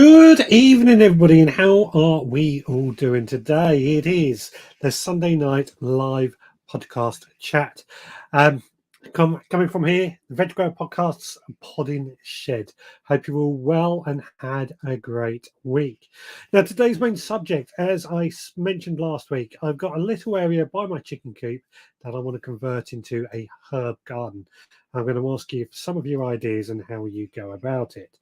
Good evening, everybody, and how are we all doing today? It is the Sunday night live podcast chat. Coming from here, the Veg Grower Podcast's Podding Shed. Hope you're all well and had a great week. Now, today's main subject, as I mentioned last week, I've got a little area by my chicken coop that I want to convert into a herb garden. I'm going to ask you for some of your ideas and how you go about it.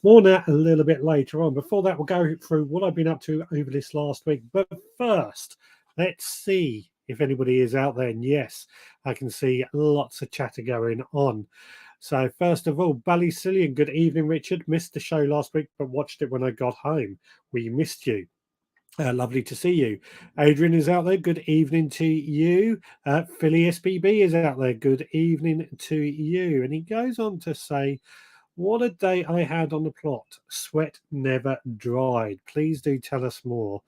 More on that a little bit later on. Before that, we'll go through what I've been up to over this last week. But first, let's see if anybody is out there. And yes, I can see lots of chatter going on. So first of all, Ballycillian, good evening, Richard. Missed the show last week, but watched it when I got home. We missed you. Lovely to see you. Adrian is out there. Good evening to you. Philly SBB is out there. Good evening to you. And he goes on to say, what a day I had on the plot. Sweat never dried. Please do tell us more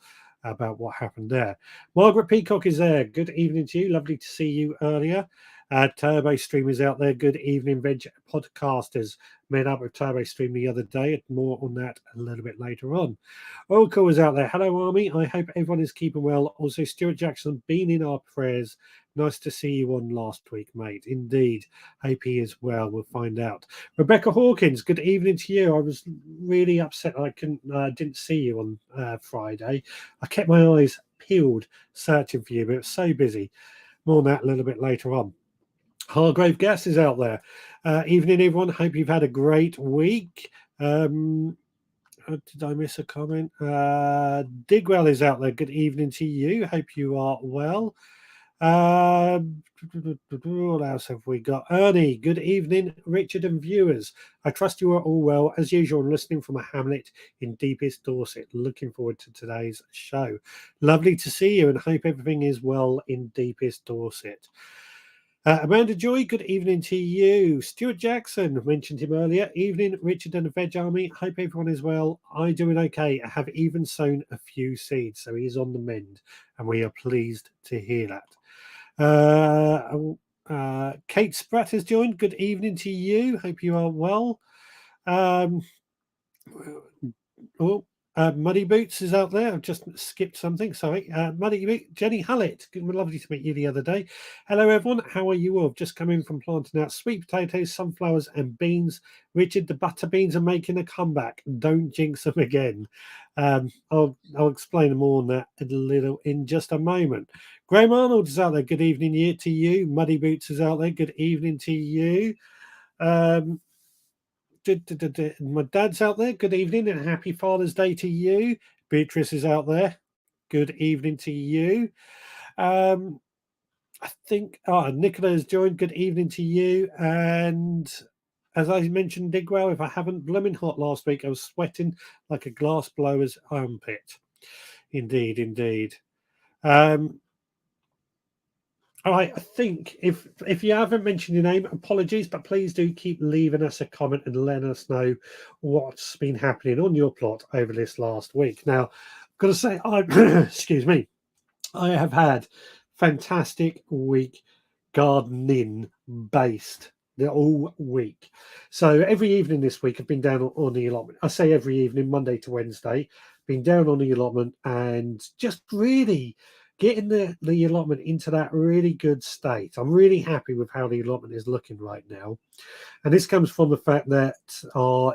about what happened there. Margaret Peacock is there. Good evening to you. Lovely to see you earlier. Turbo Stream is out there. Good evening, Veg Podcasters. Met up with Turbo Stream the other day. More on that a little bit later on. Oracle is out there. Hello, Army. I hope everyone is keeping well. Also, Stuart Jackson, been in our prayers. Nice to see you on last week, mate. Indeed. Hope he is well. We'll find out. Rebecca Hawkins, good evening to you. I was really upset I didn't see you on Friday. I kept my eyes peeled searching for you, but it was so busy. More on that a little bit later on. Hargrave Gas is out there. Evening, everyone. Hope you've had a great week. Did I miss a comment? Digwell is out there. Good evening to you. Hope you are well. What else have we got? Ernie, good evening, Richard and viewers. I trust you are all well. As usual, I'm listening from a hamlet in deepest Dorset. Looking forward to today's show. Lovely to see you and hope everything is well in deepest Dorset. Amanda Joy, good evening to you. Stuart Jackson, mentioned him earlier. Evening, Richard and the Veg Army. Hope everyone is well. I'm doing okay. I have even sown a few seeds, so he is on the mend, and we are pleased to hear that. Kate Spratt has joined. Good evening to you. Hope you are well. Muddy Boots is out there. I've just skipped something. Sorry. Muddy Boots, Jenny Hullett. Lovely to meet you the other day. Hello, everyone. How are you all? Just come in from planting out sweet potatoes, sunflowers, and beans. Richard, the butter beans are making a comeback. Don't jinx them again. I'll explain more on that a little in just a moment. Graham Arnold is out there. Good evening to you. Muddy Boots is out there. Good evening to you. My dad's out there. Good evening and happy Father's Day to you. Beatrice is out there. Good evening to you. I think Nicola has joined. Good evening to you. And as I mentioned, Digwell, if I haven't blooming hot last week, I was sweating like a glass blower's armpit. Indeed. All right, I think if you haven't mentioned your name, apologies, but please do keep leaving us a comment and letting us know what's been happening on your plot over this last week. Now, I've got to say, excuse me, I have had fantastic week gardening based all week. So every evening this week I've been down on the allotment. I say every evening, Monday to Wednesday, been down on the allotment and just really getting the allotment into that really good state. I'm really happy with how the allotment is looking right now. And this comes from the fact that our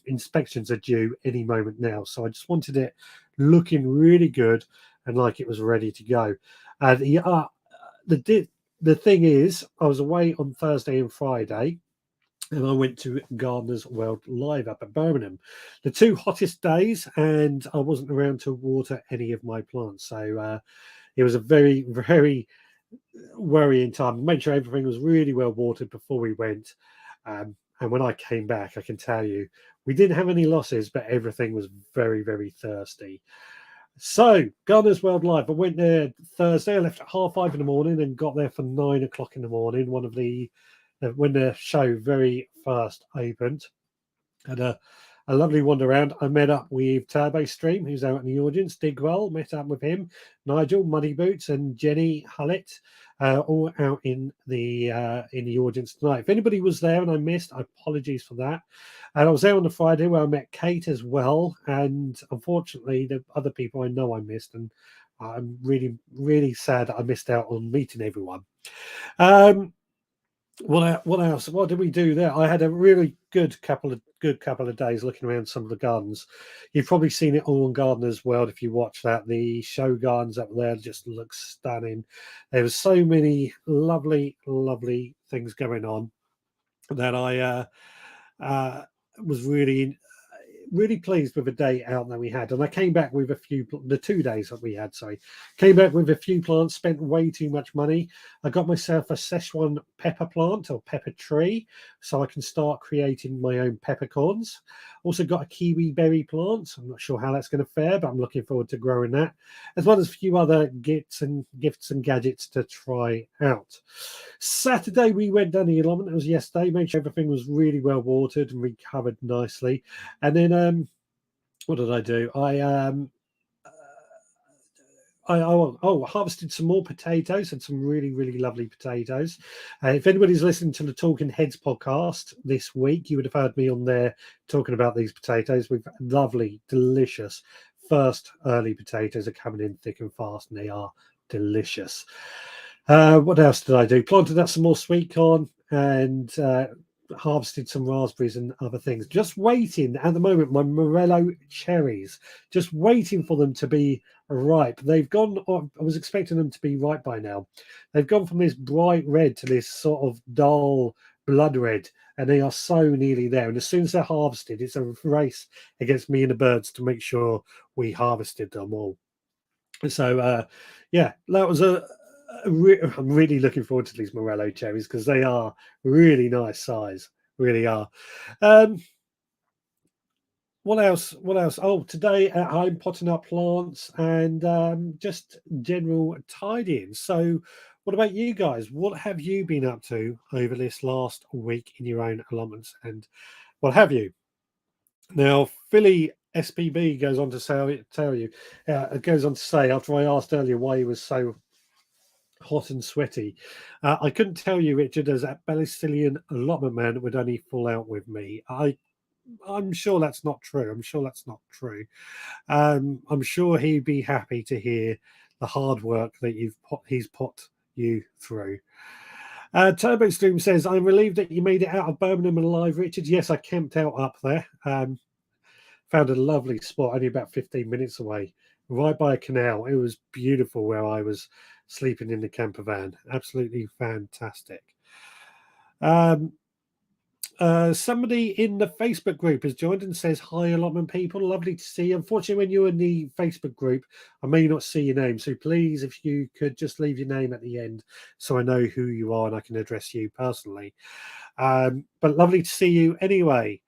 inspections are due any moment now. So I just wanted it looking really good and like it was ready to go. The thing is, I was away on Thursday and Friday, and I went to Gardener's World Live up at Birmingham. The two hottest days, and I wasn't around to water any of my plants. So it was a very, very worrying time. Made sure everything was really well watered before we went. And when I came back, I can tell you, we didn't have any losses, but everything was very, very thirsty. So, Gardener's World Live. I went there Thursday. I left at 5:30 in the morning and got there for 9 o'clock in the morning. When the show very first opened, had a a lovely wander around. I met up with Turbo Stream, who's out in the audience. Digwell, met up with him. Nigel, Muddy Boots, and Jenny Hullett, all out in the audience tonight. If anybody was there and I missed, apologies for that. And I was there on the Friday where I met Kate as well. And unfortunately, the other people I know I missed, and I'm really, really sad that I missed out on meeting everyone. What else? What did we do there? I had a really good couple of days looking around some of the gardens. You've probably seen it all on Gardener's World if you watch that. The show gardens up there just look stunning. There was so many lovely, lovely things going on that I was really pleased with the day out that we had. And I came back with the 2 days that we had, came back with a few plants, spent way too much money. I got myself a Szechuan pepper plant or pepper tree so I can start creating my own peppercorns. Also got a kiwi berry plant. I'm not sure how that's going to fare, but I'm looking forward to growing that, as well as a few other gifts and gadgets to try out. Saturday we went down the allotment. It was yesterday. Made sure everything was really well watered and recovered nicely. And then what did I do? I harvested some more potatoes and some really, really lovely potatoes. If anybody's listening to the Talking Heads podcast this week, you would have heard me on there talking about these potatoes. We've lovely, delicious first early potatoes are coming in thick and fast, and they are delicious. What else did I do? Planted up some more sweet corn and harvested some raspberries and other things. Just waiting at the moment, my morello cherries, just waiting for them to be ripe. They've gone, I was expecting them to be ripe by now. They've gone from this bright red to this sort of dull blood red, and they are so nearly there. And as soon as they're harvested, it's a race against me and the birds to make sure we harvested them all. So, yeah, that was I'm really looking forward to these morello cherries because they are really nice size, really are. What else? Oh, today at home, potting up plants and just general tidying. So, what about you guys? What have you been up to over this last week in your own allotments, and what have you? Now, Philly SPB goes on to say after I asked earlier why he was so hot and sweaty. I couldn't tell you, Richard, as that Ballistillian allotment man would only fall out with me. I'm sure that's not true. I'm sure he'd be happy to hear the hard work that he's put you through. Turbo Stream says, I'm relieved that you made it out of Birmingham alive, Richard. Yes, I camped out up there. Found a lovely spot only about 15 minutes away, right by a canal. It was beautiful where I was sleeping in the camper van. Absolutely fantastic. Somebody in the Facebook group has joined and says, hi, allotment people. Lovely to see you. Unfortunately, when you're in the Facebook group, I may not see your name. So please, if you could just leave your name at the end so I know who you are and I can address you personally. But lovely to see you anyway.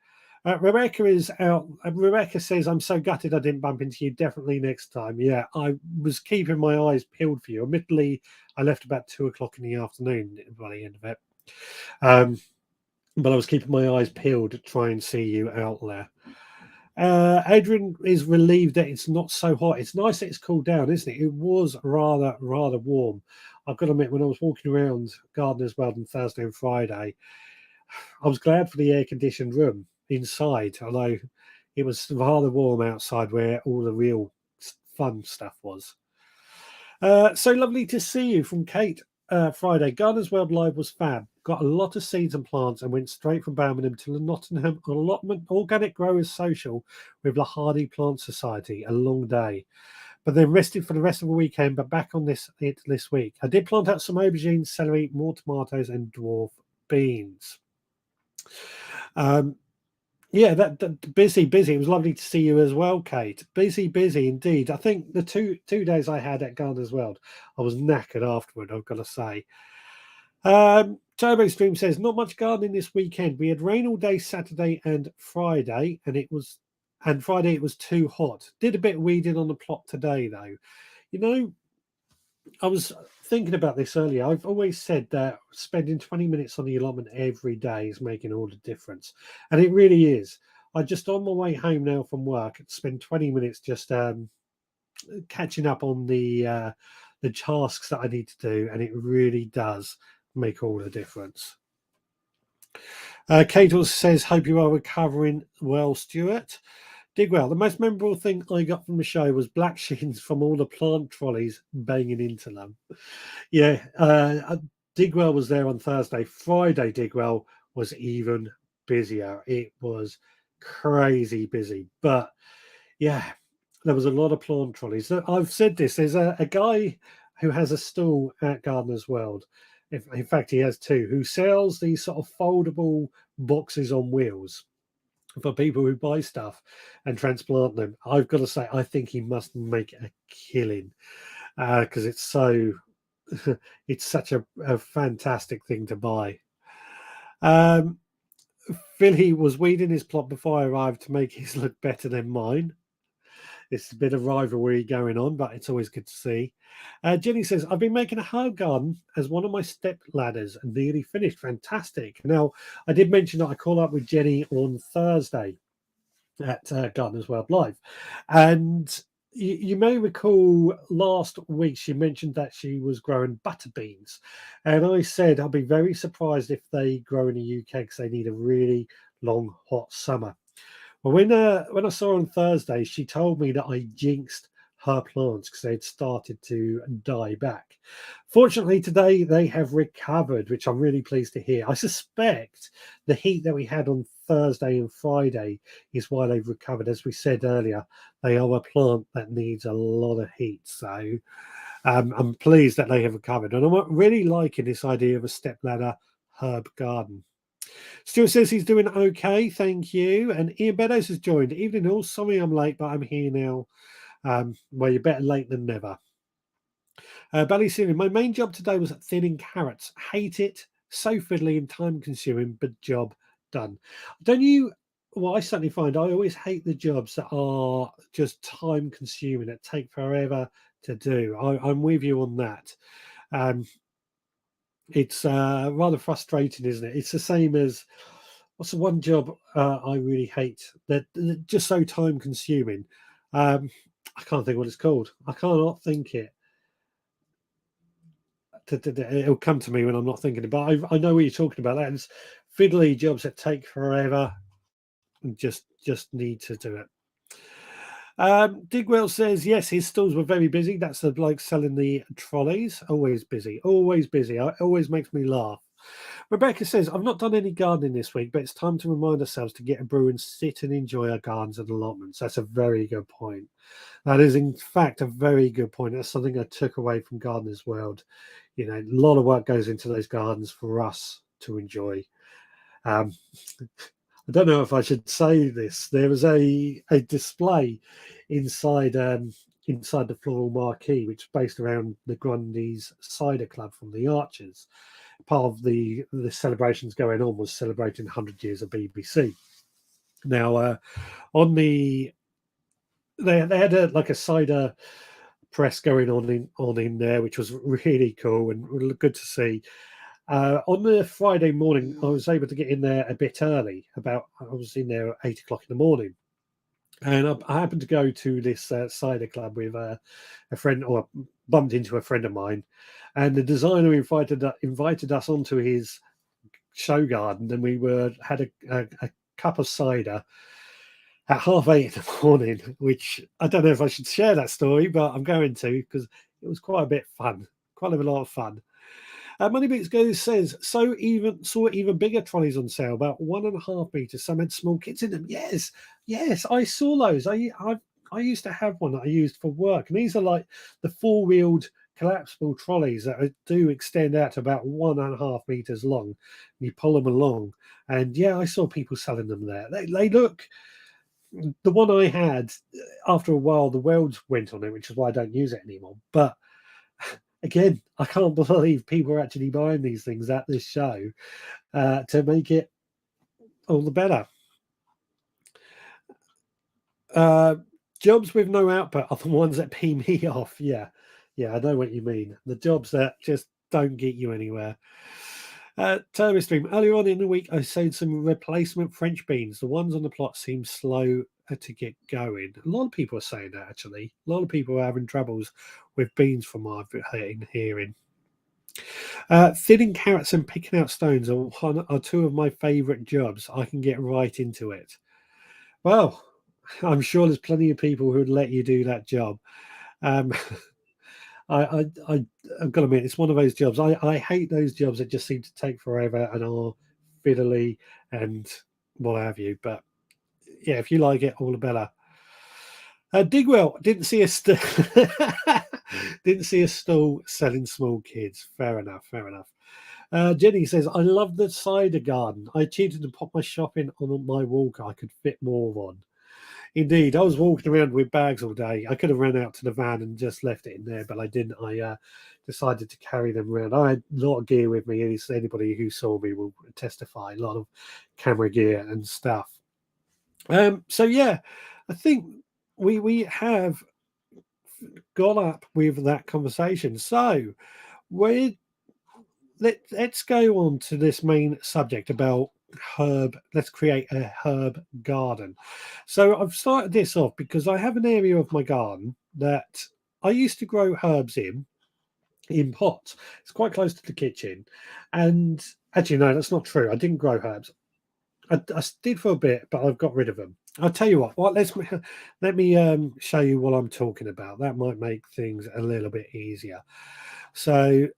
Rebecca is out. Rebecca says, I'm so gutted I didn't bump into you. Definitely next time. Yeah, I was keeping my eyes peeled for you. Admittedly, I left about 2:00 in the afternoon by the end of it. But I was keeping my eyes peeled to try and see you out there. Adrian is relieved that it's not so hot. It's nice that it's cooled down, isn't it? It was rather warm. I've got to admit, when I was walking around Gardener's World on Thursday and Friday, I was glad for the air-conditioned room inside, although it was rather warm outside where all the real fun stuff was. So lovely to see you from Kate. Friday, Gardener's World Live was fab. Got a lot of seeds and plants and went straight from Birmingham to the Nottingham Allotment Organic Growers Social with the Hardy Plant Society. A long day, but then rested for the rest of the weekend. But back on this week. I did plant out some aubergines, celery, more tomatoes, and dwarf beans. Yeah, that busy. It was lovely to see you as well, Kate. Busy indeed. I think the two days I had at Gardener's World, I was knackered afterward, I've got to say. Turbo Stream says, not much gardening this weekend. We had rain all day Saturday and Friday, and Friday it was too hot. Did a bit of weeding on the plot today, though. You know, I was thinking about this earlier. I've always said that spending 20 minutes on the allotment every day is making all the difference. And it really is. I just on my way home now from work, spend 20 minutes just catching up on the tasks that I need to do, and it really does make all the difference. Kate also says, "Hope you are recovering well, Stuart." Digwell, the most memorable thing I got from the show was black sheens from all the plant trolleys banging into them. Yeah, Digwell was there on Thursday. Friday, Digwell was even busier. It was crazy busy. But yeah, there was a lot of plant trolleys. I've said this. There's a guy who has a stall at Gardener's World. In fact, he has two, who sells these sort of foldable boxes on wheels for people who buy stuff and transplant them. I've got to say, I think he must make a killing because it's so it's such a fantastic thing to buy. Philly was weeding his plot before I arrived to make his look better than mine. It's a bit of rivalry going on, but it's always good to see. Jenny says, I've been making a herb garden as one of my step ladders and nearly finished. Fantastic. Now, I did mention that I called up with Jenny on Thursday at Gardener's World Live. And you may recall last week she mentioned that she was growing butter beans. And I said I'll be very surprised if they grow in the UK because they need a really long, hot summer. Well, when I saw her on Thursday, she told me that I jinxed her plants because they'd started to die back. Fortunately, today they have recovered, which I'm really pleased to hear. I suspect the heat that we had on Thursday and Friday is why they've recovered. As we said earlier, they are a plant that needs a lot of heat. So I'm pleased that they have recovered. And I'm really liking this idea of a stepladder herb garden. Stuart says he's doing okay, thank you. And Ian Beddoes has joined. Evening all. Sorry I'm late, but I'm here now. Well, you're better late than never. Bally Syrian, my main job today was thinning carrots. Hate it. So fiddly and time consuming, but job done. Don't you? Well, I certainly find I always hate the jobs that are just time consuming, that take forever to do. I'm with you on that. It's rather frustrating, isn't it? It's the same as what's the one job I really hate that just so time consuming. I can't think what it's called. I cannot think it. It'll come to me when I'm not thinking. But I know what you're talking about. That's fiddly jobs that take forever and just need to do it. Digwell says yes, his stalls were very busy. That's the bloke selling the trolleys. Always busy, always busy. It always makes me laugh. Rebecca says, I've not done any gardening this week, but it's time to remind ourselves to get a brew and sit and enjoy our gardens and allotments. That's a very good point. That is, in fact, a very good point. That's something I took away from Gardener's World. You know, a lot of work goes into those gardens for us to enjoy. I don't know if I should say this. There was a display inside inside the floral marquee, which is based around the Grundy's Cider Club from the Archers. Part of the celebrations going on was celebrating 100 years of BBC. Now, on the they had a cider press going on in there, which was really cool and really good to see. On the Friday morning, I was able to get in there a bit early. I was in there at 8 o'clock in the morning, and I happened to go to this cider club with a friend, or bumped into a friend of mine, and the designer invited us onto his show garden, and we had a cup of cider at 8:30 in the morning, which I don't know if I should share that story, but I'm going to because it was quite a bit fun, quite a lot of fun. Moneybeats Goes says, saw even bigger trolleys on sale, about 1.5 meters. Some had small kids in them. Yes, I saw those. I used to have one that I used for work, and these are like the four-wheeled collapsible trolleys that do extend out to about 1.5 meters long. You pull them along, and yeah, I saw people selling them there. They look. The one I had, after a while, the welds went on it, which is why I don't use it anymore. But again, I can't believe people are actually buying these things at this show to make it all the better. Jobs with no output are the ones that pee me off. Yeah, I know what you mean. The jobs that just don't get you anywhere. Turbo Stream. Earlier on in the week, I sowed some replacement French beans. The ones on the plot seem slow to get going. A lot of people are saying that, actually. A lot of people are having troubles with beans from what I've been hearing. Thinning carrots and picking out stones are two of my favourite jobs. I can get right into it. Well, I'm sure there's plenty of people who would let you do that job. Um, I've got to admit, it's one of those jobs. I hate those jobs that just seem to take forever and are fiddly and what have you. But yeah, if you like it, all the better. Digwell didn't see a didn't see a stall selling small kids. Fair enough. Fair enough. Jenny says, I love the cider garden. I cheated and popped my shopping on my walker. I could fit more on. Indeed, I was walking around with bags all day. I could have ran out to the van and just left it in there, but I didn't. I decided to carry them around. I had a lot of gear with me. Anybody who saw me will testify. A lot of camera gear and stuff. So yeah, I think we have gone up with that conversation. So let's go on to this main subject about herb. Let's create a herb garden. So I've started this off because I have an area of my garden that I used to grow herbs in pots. It's quite close to the kitchen, and actually no, that's not true. I didn't grow herbs. I did for a bit, but I've got rid of them. I'll tell you what. Let me show you what I'm talking about. That might make things a little bit easier. So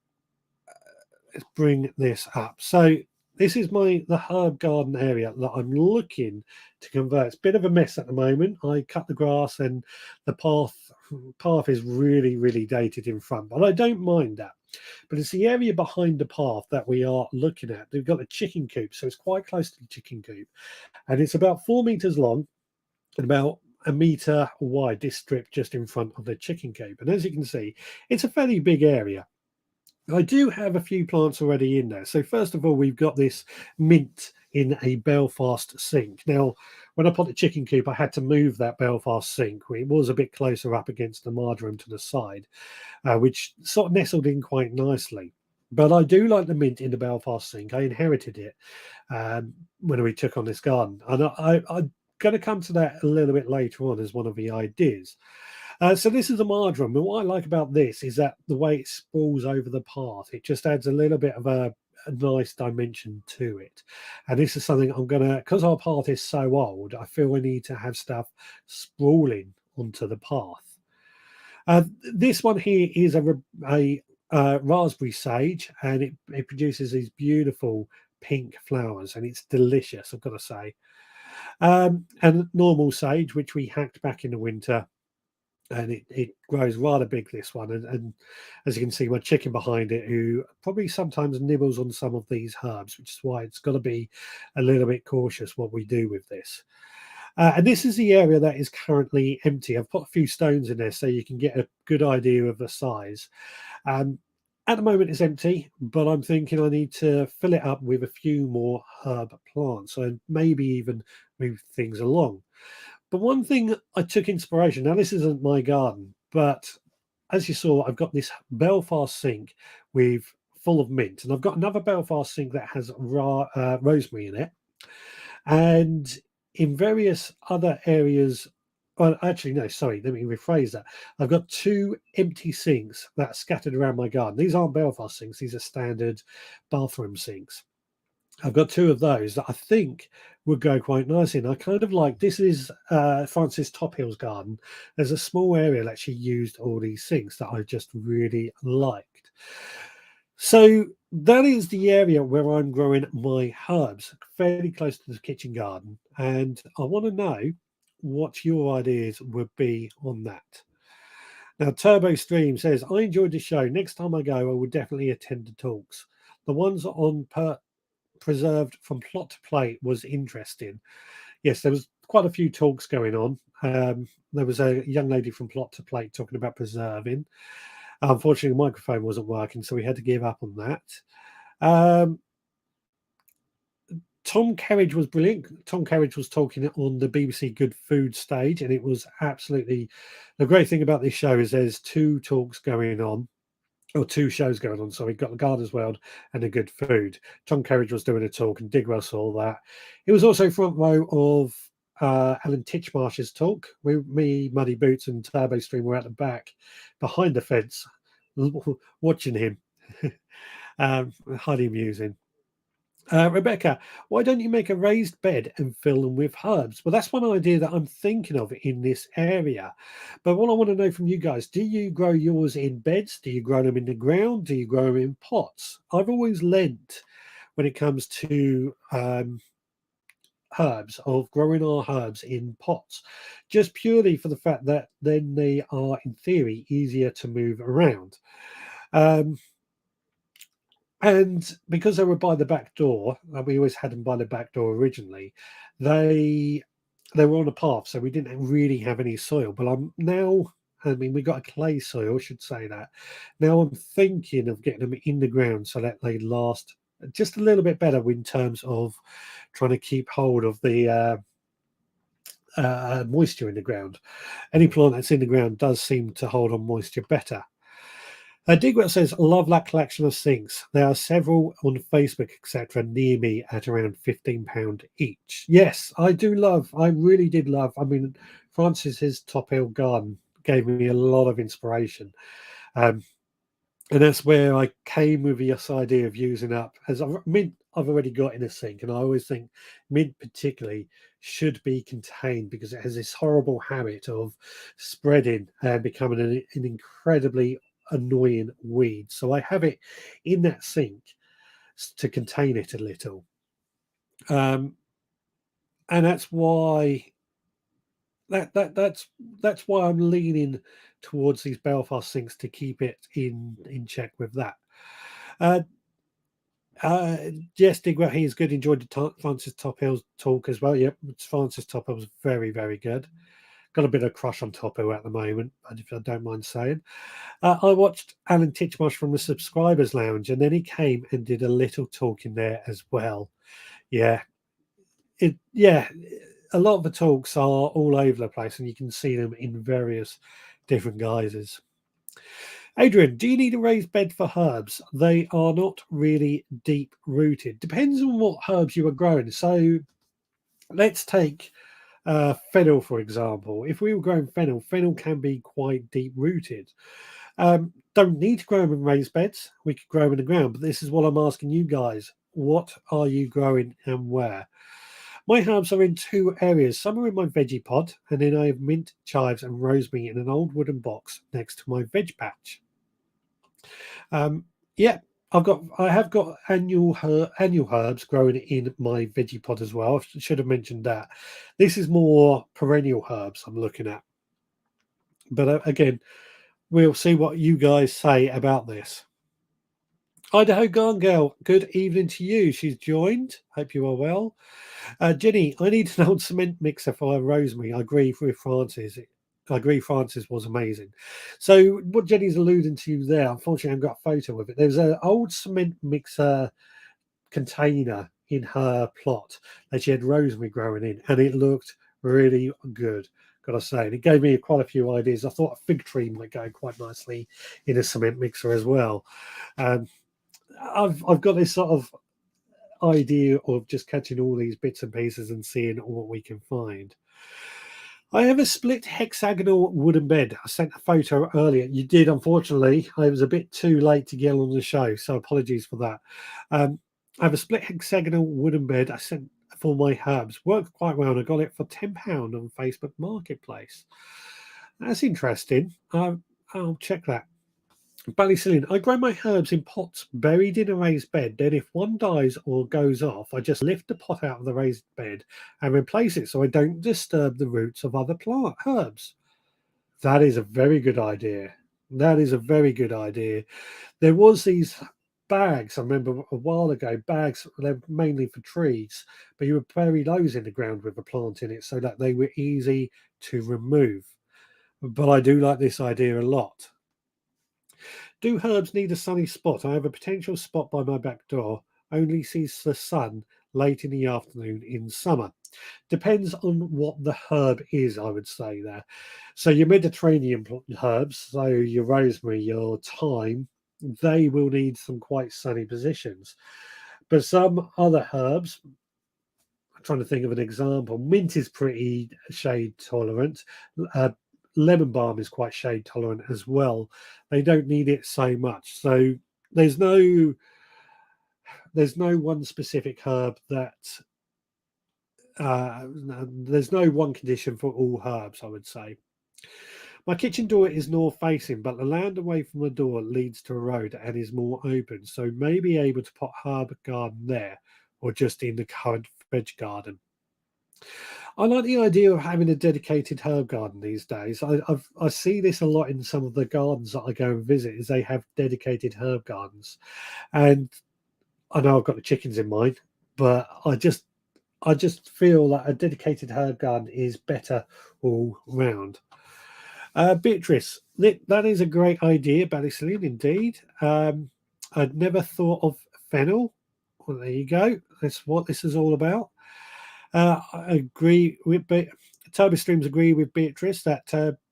let's bring this up. So this is the herb garden area that I'm looking to convert. It's a bit of a mess at the moment. I cut the grass and the path is really dated in front, but I don't mind that. But it's the area behind the path that we are looking at. We've got the chicken coop, so it's quite close to the chicken coop, and it's about 4 meters long and about a meter wide. This strip just in front of the chicken coop, and as you can see, it's a fairly big area. I do have a few plants already in there. So first of all, we've got this mint in a Belfast sink. Now, when I put the chicken coop, I had to move that Belfast sink. It was a bit closer up against the marjoram to the side, which sort of nestled in quite nicely. But I do like the mint in the Belfast sink. I inherited it when we took on this garden. And I'm going to come to that a little bit later on as one of the ideas. So this is a marjoram, and what I like about this is that the way it sprawls over the path, it just adds a little bit of a nice dimension to it. And this is something I'm going to, because our path is so old, I feel we need to have stuff sprawling onto the path. This one here is a raspberry sage, and it produces these beautiful pink flowers, and it's delicious, I've got to say. And normal sage, which we hacked back in the winter, and it grows rather big, this one, and as you can see, my chicken behind it, who probably sometimes nibbles on some of these herbs, which is why it's got to be a little bit cautious what we do with this. And this is the area that is currently empty. I've put a few stones in there so you can get a good idea of the size. At the moment it's empty, but I'm thinking I need to fill it up with a few more herb plants and maybe even move things along. But one thing I took inspiration, now this isn't my garden, but as you saw, I've got this Belfast sink with full of mint, and I've got another Belfast sink that has rosemary in it. And in various other areas, well, actually, no, sorry, let me rephrase that. I've got 2 empty sinks that are scattered around my garden. These aren't Belfast sinks, these are standard bathroom sinks. I've got 2 of those that I think would go quite nicely. And I kind of like, this is Francis Tophill's garden. There's a small area that she used all these sinks that I just really liked. So that is the area where I'm growing my herbs, fairly close to the kitchen garden. And I want to know what your ideas would be on that. Now, Turbo Stream says, I enjoyed the show. Next time I go, I will definitely attend the talks. The ones on preserved from plot to plate was interesting. Yes, there was quite a few talks going on. There was a young lady from plot to plate talking about preserving. Unfortunately, the microphone wasn't working, so we had to give up on that. Tom Kerridge was brilliant. Tom Kerridge was talking on the BBC Good Food stage, and it was absolutely the great thing about this show is there's 2 talks going on. or two shows going on. So we got the Gardener's World and the Good Food. Tom Kerridge was doing a talk, and Digwell saw that. It was also front row of Alan Titchmarsh's talk. Me, Muddy Boots, and Turbo Stream were at the back, behind the fence, watching him. Highly amusing. Rebecca, why don't you make a raised bed and fill them with herbs? Well, that's one idea that I'm thinking of in this area. But what I want to know from you guys, do you grow yours in beds? Do you grow them in the ground? Do you grow them in pots? I've always lent when it comes to herbs, of growing our herbs in pots, just purely for the fact that then they are, in theory, easier to move around. Um, And because they were by the back door, and we always had them by the back door originally, they they were on a path, so we didn't really have any soil. But I'm now, I mean, we got a clay soil, I should say that. Now I'm thinking of getting them in the ground so that they last just a little bit better in terms of trying to keep hold of the moisture in the ground. Any plant that's in the ground does seem to hold on moisture better. Digwell says, love that collection of sinks. There are several on Facebook, etc., near me at around £15 each. Yes, I do love, I really did love. I mean, Francis's Top Hill Garden gave me a lot of inspiration. Um, and that's where I came with this idea of using up, as mint I've already got in a sink. And I always think mint, particularly, should be contained because it has this horrible habit of spreading and becoming an incredibly annoying weed. So I have it in that sink to contain it a little. And that's why that's why I'm leaning towards these Belfast sinks to keep it in check with that. Uh, yes, Digwell, he's good. Enjoyed the Francis Tophill's talk as well. Yep, Francis Tophill was very, very good. Got a bit of crush on Tophill at the moment, if I don't mind saying. I watched Alan Titchmarsh from the Subscribers Lounge, and then he came and did a little talk in there as well. Yeah, yeah, a lot of the talks are all over the place, and you can see them in various different guises. Adrian, do you need a raised bed for herbs? They are not really deep rooted. Depends on what herbs you are growing. So let's take fennel, for example. If we were growing fennel, fennel can be quite deep rooted. Don't need to grow them in raised beds. We could grow them in the ground, but this is what I'm asking you guys. What are you growing and where? My herbs are in two areas. Some are in my veggie pod, and then I have mint, chives, and rosemary in an old wooden box next to my veg patch. Yeah, I have got annual herbs growing in my veggie pod as well. I should have mentioned that. This is more perennial herbs I'm looking at. But again, we'll see what you guys say about this. Idaho Garden Girl, good evening to you. She's joined. Hope you are well. Jenny, I need an old cement mixer for rosemary. I agree with Francis. I agree Francis was amazing. So what Jenny's alluding to there, unfortunately, I've got a photo of it. There's an old cement mixer container in her plot that she had rosemary growing in, and it looked really good, gotta say. And it gave me quite a few ideas. I thought a fig tree might go quite nicely in a cement mixer as well. I've got this sort of idea of just catching all these bits and pieces and seeing what we can find. I have a split hexagonal wooden bed. I sent a photo earlier. You did, unfortunately. I was a bit too late to get on the show, so apologies for that. I have a split hexagonal wooden bed I sent for my herbs. Worked quite well, and I got it for £10 on Facebook Marketplace. That's interesting. I'll check that. Ballycillian, I grow my herbs in pots buried in a raised bed. Then, if one dies or goes off, I just lift the pot out of the raised bed and replace it so I don't disturb the roots of other plant herbs. That is a very good idea. That is a very good idea. There was these bags, I remember a while ago, bags, they're mainly for trees, but you would bury those in the ground with a plant in it so that they were easy to remove. But I do like this idea a lot. Do herbs need a sunny spot? I have a potential spot by my back door, only sees the sun late in the afternoon in summer. Depends on what the herb is, I would say there. So your Mediterranean herbs, so your rosemary, your thyme, they will need some quite sunny positions. But some other herbs, I'm trying to think of an example. Mint is pretty shade tolerant. Uh, Lemon balm is quite shade tolerant as well. They don't need it so much. So there's no there's no one specific herb that there's no one condition for all herbs, I would say. My kitchen door is north facing, but the land away from the door leads to a road and is more open, so may be able to put herb garden there or just in the current veg garden. I like the idea of having a dedicated herb garden these days. I see this a lot in some of the gardens that I go and visit, is they have dedicated herb gardens. And I know I've got the chickens in mind, but I just feel that a dedicated herb garden is better all round. Beatrice, that is a great idea, Ballysilene, indeed. I'd never thought of fennel. Well, there you go. That's what this is all about. I agree with Toby Streams agree with Beatrice that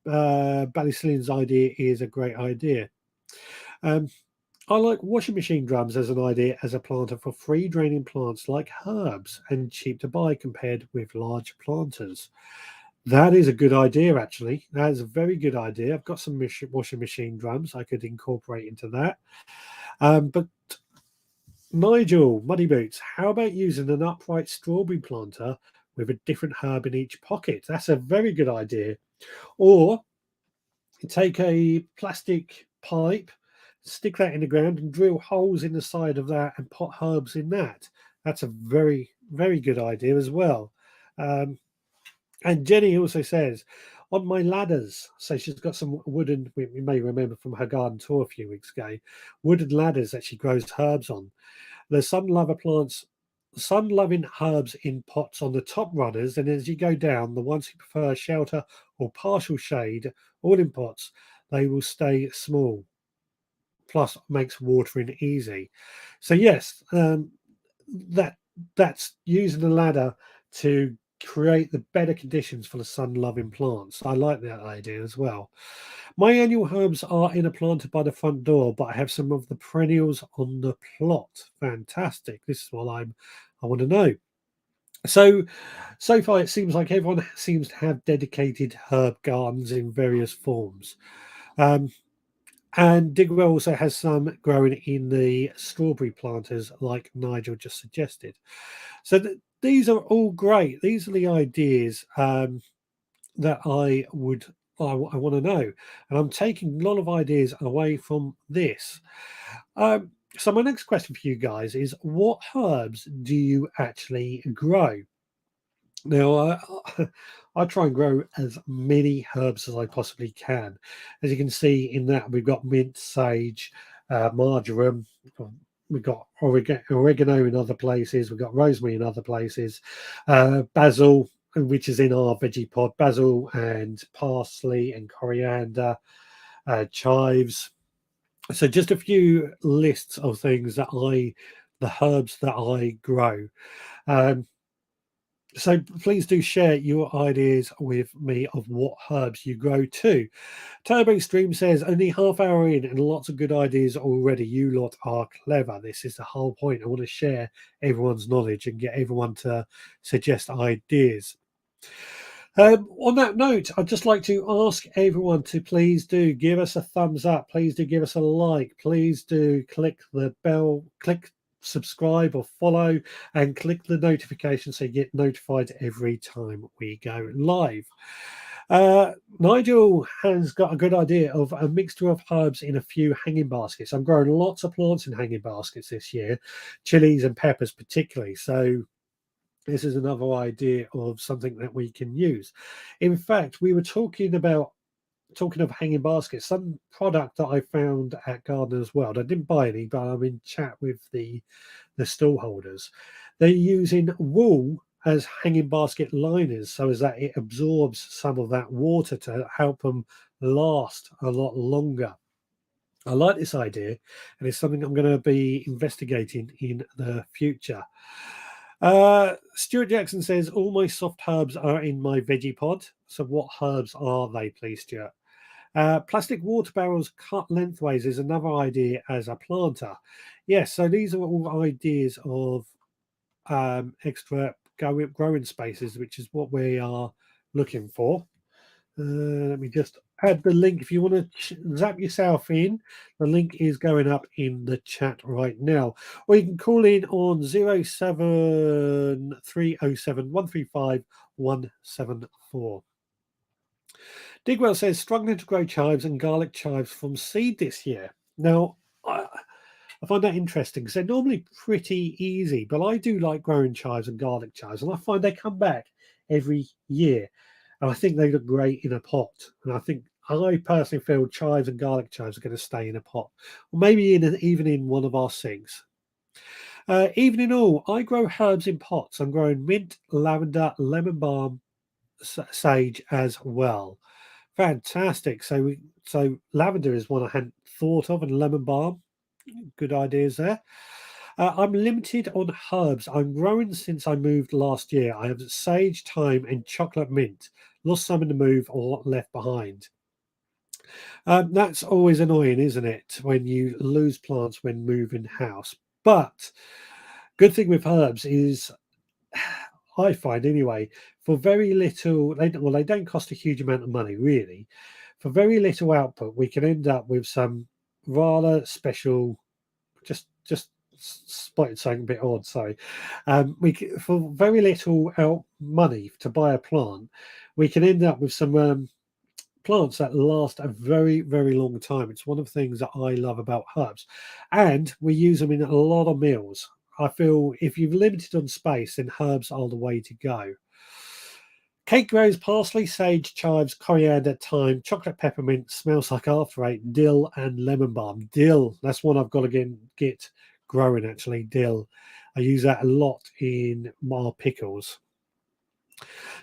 Ballysilene's idea is a great idea. I like washing machine drums as an idea as a planter for free draining plants like herbs and cheap to buy compared with large planters. That is a good idea, actually. That is a very good idea. I've got some washing machine drums I could incorporate into that. But Nigel, Muddy Boots, how about using an upright strawberry planter with a different herb in each pocket? That's a very good idea. Or take a plastic pipe, stick that in the ground, and drill holes in the side of that and put herbs in that. That's a very, very good idea as well. And Jenny also says, on my ladders, so she's got some wooden, we may remember from her garden tour a few weeks ago, wooden ladders that she grows herbs on. There's sun loving herbs in pots on the top runners, and as you go down, the ones who prefer shelter or partial shade, all in pots, they will stay small. Plus, makes watering easy. So yes, that's using the ladder to create the better conditions for the sun-loving plants. I like that idea as well. My annual herbs are in a planter by the front door, but I have some of the perennials on the plot. Fantastic. This is what I want to know. So far, it seems like everyone seems to have dedicated herb gardens in various forms. And Digwell also has some growing in the strawberry planters, like Nigel just suggested. So these are all great. These are the ideas that I want to know, and I'm taking a lot of ideas away from this. So my next question for you guys is: what herbs do you actually grow? Now, I try and grow as many herbs as I possibly can. As you can see in that, we've got mint, sage, marjoram. We've got oregano in other places. We've got rosemary in other places. Basil, which is in our veggie pod. Basil and parsley and coriander, chives. So just a few lists of things the herbs that I grow. So please do share your ideas with me of what herbs you grow too. Turbo Stream says only half hour in and lots of good ideas already. You lot are clever. This is the whole point. I want to share everyone's knowledge and get everyone to suggest ideas. On that note, I'd just like to ask everyone to please do give us a thumbs up. Please do give us a like. Please do click the bell, click subscribe or follow, and click the notification so you get notified every time we go live. Nigel has got a good idea of a mixture of herbs in a few hanging baskets. I'm growing lots of plants in hanging baskets this year, chilies and peppers particularly. So this is another idea of something that we can use. In fact, we were talking of hanging baskets, some product that I found at Gardener's World. I didn't buy any, but I'm in chat with the stall holders. They're using wool as hanging basket liners so as that it absorbs some of that water to help them last a lot longer. I like this idea, and it's something I'm going to be investigating in the future. Stuart Jackson says all my soft herbs are in my veggie pod. So what herbs are they, please, Stuart? Plastic water barrels cut lengthways is another idea as a planter. Yes, so these are all ideas of extra growing spaces, which is what we are looking for. Let me just add the link. If you want to zap yourself in, the link is going up in the chat right now. Or you can call in on 07307 135 174. Digwell says, struggling to grow chives and garlic chives from seed this year. Now, I find that interesting because they're normally pretty easy, but I do like growing chives and garlic chives, and I find they come back every year. And I think they look great in a pot. And I personally feel chives and garlic chives are going to stay in a pot, or maybe even in one of our sinks. Evening all, I grow herbs in pots. I'm growing mint, lavender, lemon balm, sage as well. Fantastic. So lavender is one I hadn't thought of, and lemon balm. Good ideas there. I'm limited on herbs. I'm growing since I moved last year. I have sage, thyme, and chocolate mint. Lost some in the move or left behind. That's always annoying, isn't it, when you lose plants when moving house? But good thing with herbs is, I find anyway, for very little, they don't cost a huge amount of money, really. For very little output, we can end up with some rather special, just spotted something a bit odd. Sorry, for very little money to buy a plant, we can end up with some plants that last a very, very long time. It's one of the things that I love about herbs, and we use them in a lot of meals. I feel if you've limited on space, then herbs are the way to go. Kate grows parsley, sage, chives, coriander, thyme, chocolate peppermint, smells like after eight, dill, and lemon balm. Dill, that's one I've got to get growing actually. Dill, I use that a lot in my pickles.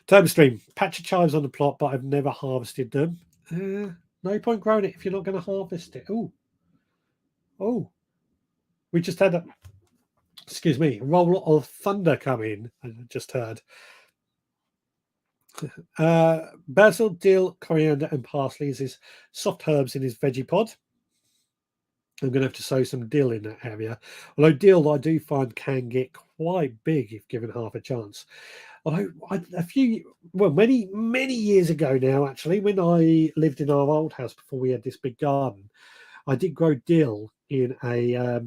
Termstream, patch of chives on the plot, but I've never harvested them. No point growing it if you're not going to harvest it. Oh, we just had a, excuse me, roll of thunder come in. I just heard. Basil, dill, coriander, and parsley is his soft herbs in his veggie pod. I'm going to have to sow some dill in that area. Although dill, I do find can get quite big if given half a chance. Although many years ago now, actually, when I lived in our old house before we had this big garden, I did grow dill in a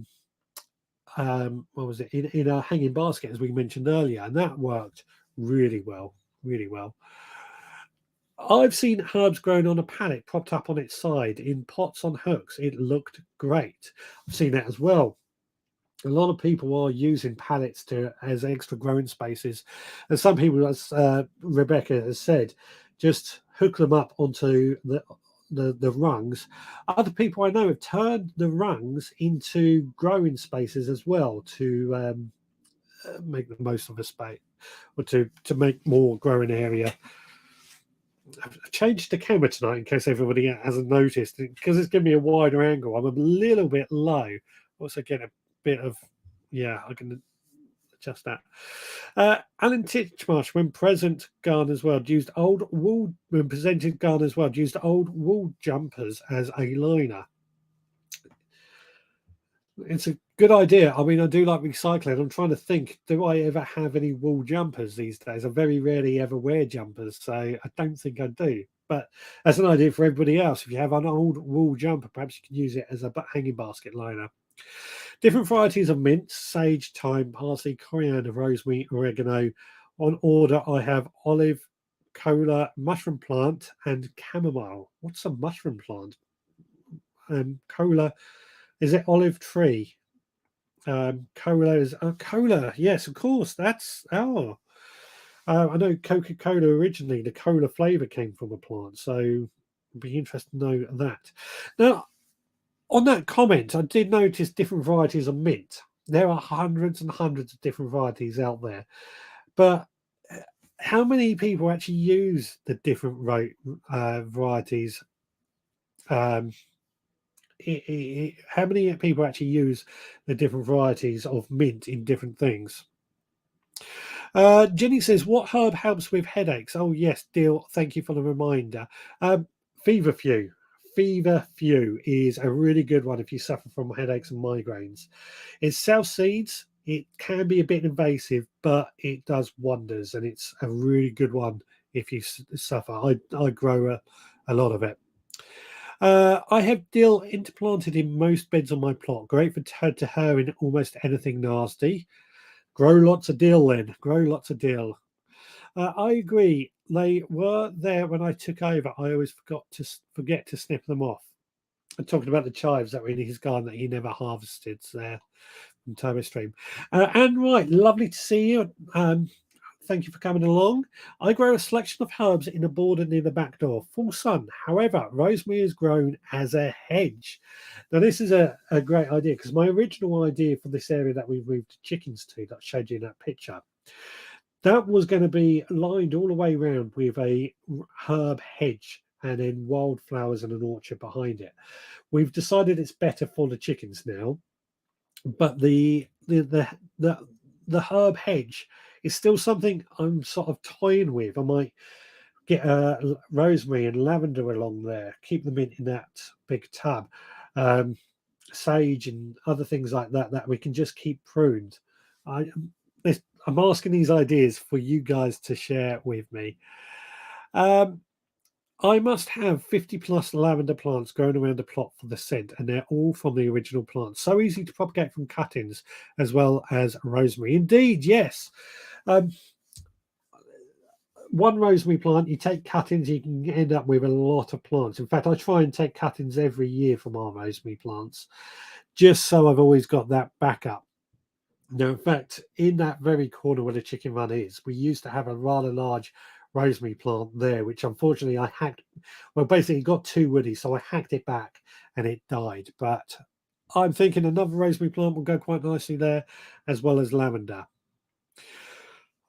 what was it, in a hanging basket, as we mentioned earlier, and that worked really well, really well. I've seen herbs grown on a pallet propped up on its side in pots on hooks. It looked great. I've seen that as well. A lot of people are using pallets as extra growing spaces, and some people, as Rebecca has said, just hook them up onto the rungs. Other people I know have turned the rungs into growing spaces as well to make the most of a space, or to make more growing area. I've changed the camera tonight in case everybody hasn't noticed, because it's giving me a wider angle. I'm a little bit low. Also get a bit of, I can adjust that. Alan Titchmarsh, when present Gardener's World, used old wool, when presented Gardener's World, used old wool jumpers as a liner. It's a good idea. I mean, I do like recycling. I'm trying to think, do I ever have any wool jumpers these days? I very rarely ever wear jumpers, so I don't think I do. But that's an idea for everybody else. If you have an old wool jumper, perhaps you can use it as a hanging basket liner. Different varieties of mint, sage, thyme, parsley, coriander, rosemary, oregano. On order, I have olive, cola, mushroom plant, and chamomile. What's a mushroom plant? Cola, is it olive tree? Cola is cola. Yes, of course. That's I know Coca-Cola originally. The cola flavor came from a plant, so it'd be interesting to know that. Now, on that comment, I did notice different varieties of mint. There are hundreds and hundreds of different varieties out there, but how many people actually use the different varieties? How many people actually use the different varieties of mint in different things? Jenny says, what herb helps with headaches? Oh, yes, Deal. Thank you for the reminder. Feverfew. Feverfew is a really good one if you suffer from headaches and migraines. It self-seeds. It can be a bit invasive, but it does wonders, and it's a really good one if you suffer. I grow a lot of it. I have dill interplanted in most beds on my plot. Great for head to hair in almost anything nasty. Grow lots of dill then. Grow lots of dill. I agree. They were there when I took over. I always forget to snip them off. I'm talking about the chives that were in his garden that he never harvested there from Turbo Stream. And right, lovely to see you. Thank you for coming along. I grow a selection of herbs in a border near the back door. Full sun. However, rosemary is grown as a hedge. Now, this is a great idea because my original idea for this area that we moved chickens to that I showed you in that picture, that was going to be lined all the way around with a herb hedge and then wildflowers and an orchard behind it. We've decided it's better for the chickens now, but the herb hedge is still something I'm sort of toying with. I might get rosemary and lavender along there, keep them in that big tub, sage and other things like that we can just keep pruned. I'm asking these ideas for you guys to share with me. I must have 50 plus lavender plants growing around the plot for the scent, and they're all from the original plant. So easy to propagate from cuttings as well as rosemary. Indeed, yes. One rosemary plant, you take cuttings, you can end up with a lot of plants. In fact, I try and take cuttings every year from our rosemary plants, just so I've always got that backup. Now, in fact, in that very corner where the chicken run is, we used to have a rather large rosemary plant there, which unfortunately I hacked. Well, basically it got too woody, so I hacked it back and it died. But I'm thinking another rosemary plant will go quite nicely there, as well as lavender.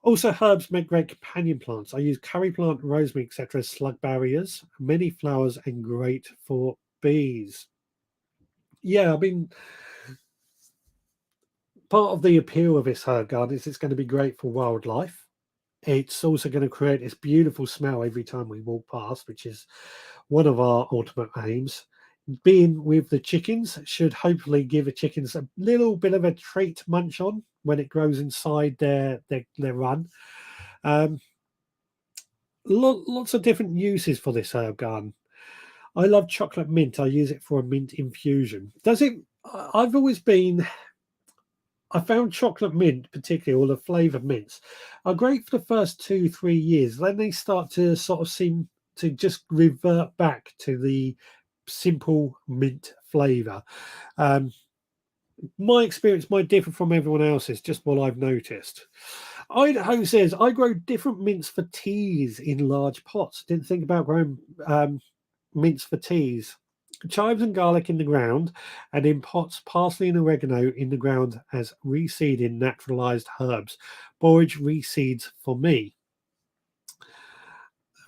Also, herbs make great companion plants. I use curry plant, rosemary, etc. as slug barriers, many flowers, and great for bees. Yeah, I mean, part of the appeal of this herb garden is it's going to be great for wildlife. It's also going to create this beautiful smell every time we walk past, which is one of our ultimate aims. Being with the chickens should hopefully give the chickens a little bit of a treat to munch on when it grows inside their run. Lots of different uses for this herb garden. I love chocolate mint. I use it for a mint infusion. I've always been... I found chocolate mint, particularly, or the flavoured mints, are great for the first 2-3 years. Then they start to sort of seem to just revert back to the simple mint flavour. My experience might differ from everyone else's, just what I've noticed. Idaho says, I grow different mints for teas in large pots. Didn't think about growing mints for teas. Chives and garlic in the ground, and in pots, parsley and oregano in the ground as reseeding naturalized herbs. Borage reseeds for me.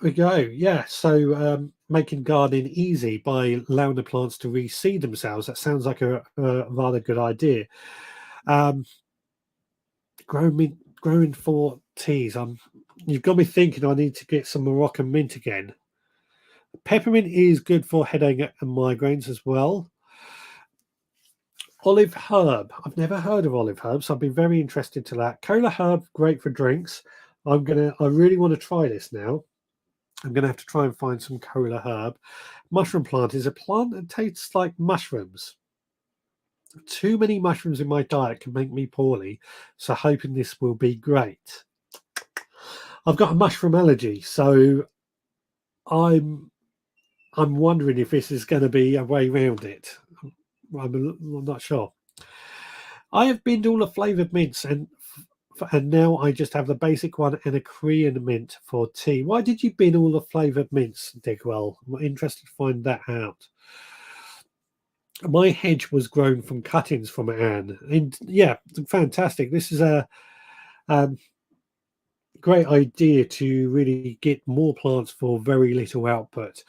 There we go. Yeah, so making gardening easy by allowing the plants to reseed themselves. That sounds like a rather good idea. Growing for teas. You've got me thinking I need to get some Moroccan mint again. Peppermint is good for headache and migraines as well. Olive herb. I've never heard of olive herb, so I've been very interested to that. Cola herb, great for drinks. I really want to try this now. I'm going to have to try and find some cola herb. Mushroom plant is a plant that tastes like mushrooms. Too many mushrooms in my diet can make me poorly, so hoping this will be great. I've got a mushroom allergy, so I'm wondering if this is going to be a way around it. I'm not sure. I have binned all the flavoured mints and now I just have the basic one and a Korean mint for tea. Why did you bin all the flavoured mints, Digwell? I'm interested to find that out. My hedge was grown from cuttings from Anne. And yeah, fantastic. This is a great idea to really get more plants for very little output.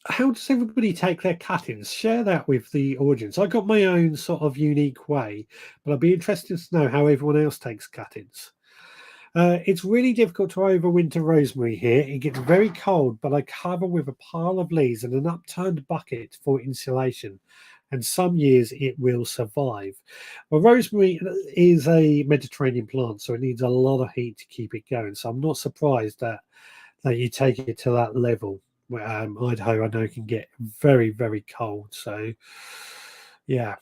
How does everybody take their cuttings? Share that with the audience. I got my own sort of unique way, but I'd be interested to know how everyone else takes cuttings. It's really difficult to overwinter rosemary here. It gets very cold, but I cover with a pile of leaves and an upturned bucket for insulation. And some years it will survive. Well, rosemary is a Mediterranean plant, so it needs a lot of heat to keep it going. So I'm not surprised that you take it to that level. Idaho, I know, can get very, very cold. So, yeah.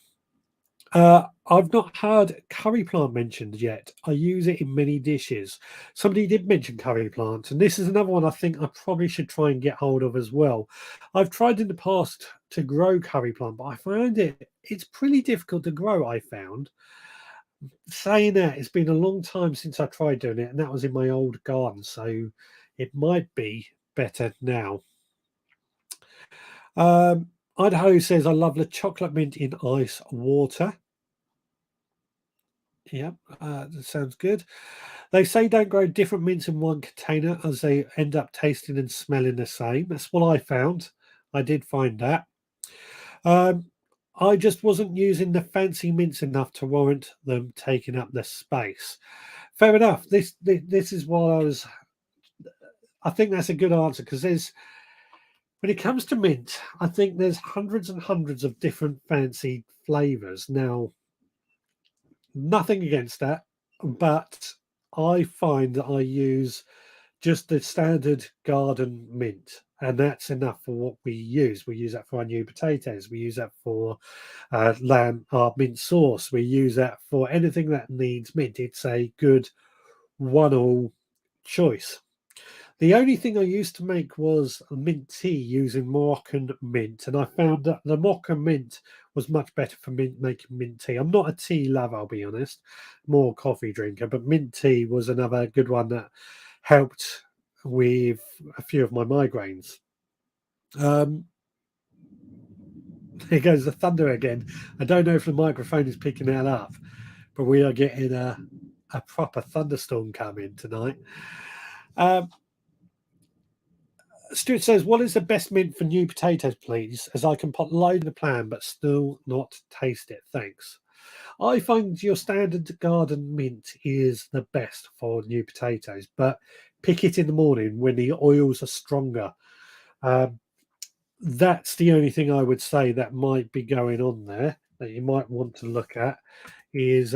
I've not heard curry plant mentioned yet. I use it in many dishes. Somebody did mention curry plant, and this is another one I think I probably should try and get hold of as well. I've tried in the past to grow curry plant, but I find it's pretty difficult to grow. I found. Saying that, it's been a long time since I tried doing it, and that was in my old garden, so it might be better now. Idaho says, I love the chocolate mint in ice water. Yep, that sounds good. They say don't grow different mints in one container as they end up tasting and smelling the same. That's what I found. I did find that. Um, I just wasn't using the fancy mints enough to warrant them taking up the space. Fair enough. This is what I think that's a good answer because when it comes to mint, I think there's hundreds and hundreds of different fancy flavors. Now, nothing against that, but I find that I use just the standard garden mint, and that's enough for what we use. We use that for our new potatoes. We use that for our mint sauce. We use that for anything that needs mint. It's a good one-all choice. The only thing I used to make was mint tea using Moroccan mint, and I found that the Moroccan mint was much better for making mint tea. I'm not a tea lover, I'll be honest, more coffee drinker, but mint tea was another good one that helped with a few of my migraines. Here goes the thunder again. I don't know if the microphone is picking that up, but we are getting a proper thunderstorm coming tonight. Stuart says, what is the best mint for new potatoes, please? As I can put load in the plan, but still not taste it. Thanks. I find your standard garden mint is the best for new potatoes, but pick it in the morning when the oils are stronger. That's the only thing I would say that might be going on there that you might want to look at is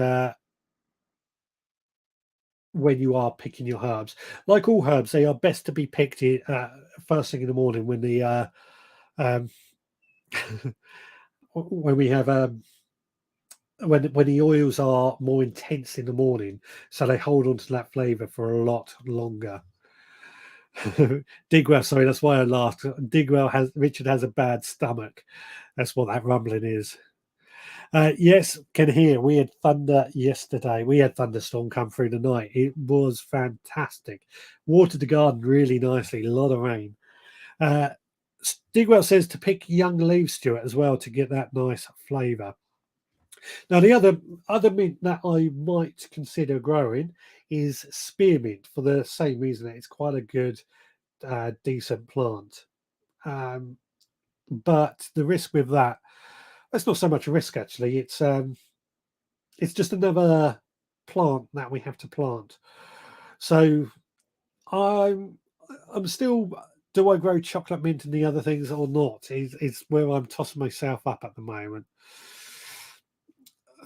when you are picking your herbs. Like all herbs, they are best to be picked first thing in the morning when the um, when we have when the oils are more intense in the morning, so they hold on to that flavour for a lot longer. Digwell, sorry, that's why I laughed. Richard has a bad stomach. That's what that rumbling is. Yes, can hear. We had thunder yesterday. We had thunderstorm come through the night. It was fantastic. Watered the garden really nicely. A lot of rain. Digwell says to pick young leaves, Stuart, as well to get that nice flavour. Now, the other mint that I might consider growing is spearmint for the same reason that it's quite a good, decent plant. But the risk with that's not so much a risk actually. It's just another plant that we have to plant. So I'm still. Do I grow chocolate mint and the other things or not? Is where I'm tossing myself up at the moment.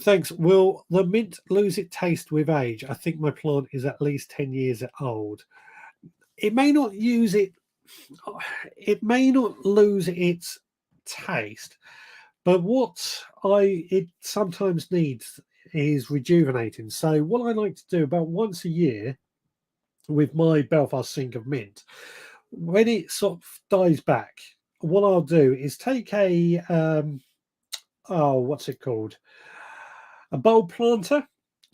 Thanks. Will the mint lose its taste with age? I think my plant is at least 10 years old. It may not use it. It may not lose its taste, but what it sometimes needs is rejuvenating. So what I like to do about once a year with my Belfast sink of mint, when it sort of dies back, what I'll do is take a what's it called? A bulb planter.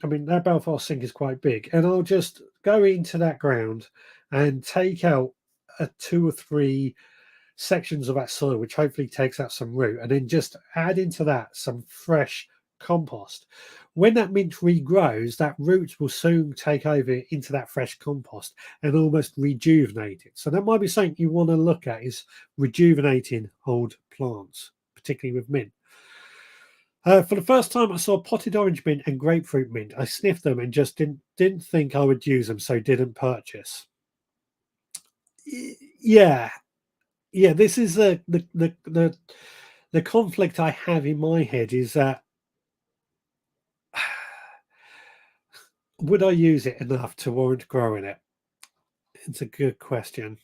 I mean, that Belfast sink is quite big, and I'll just go into that ground and take out two or three sections of that soil, which hopefully takes out some root, and then just add into that some fresh compost. When that mint regrows, that root will soon take over into that fresh compost and almost rejuvenate it. So that might be something you want to look at is rejuvenating old plants, particularly with mint. For the first time, I saw potted orange mint and grapefruit mint. I sniffed them and just didn't think I would use them, so didn't purchase. Yeah, yeah. This is the conflict I have in my head is that would I use it enough to warrant growing it? It's a good question.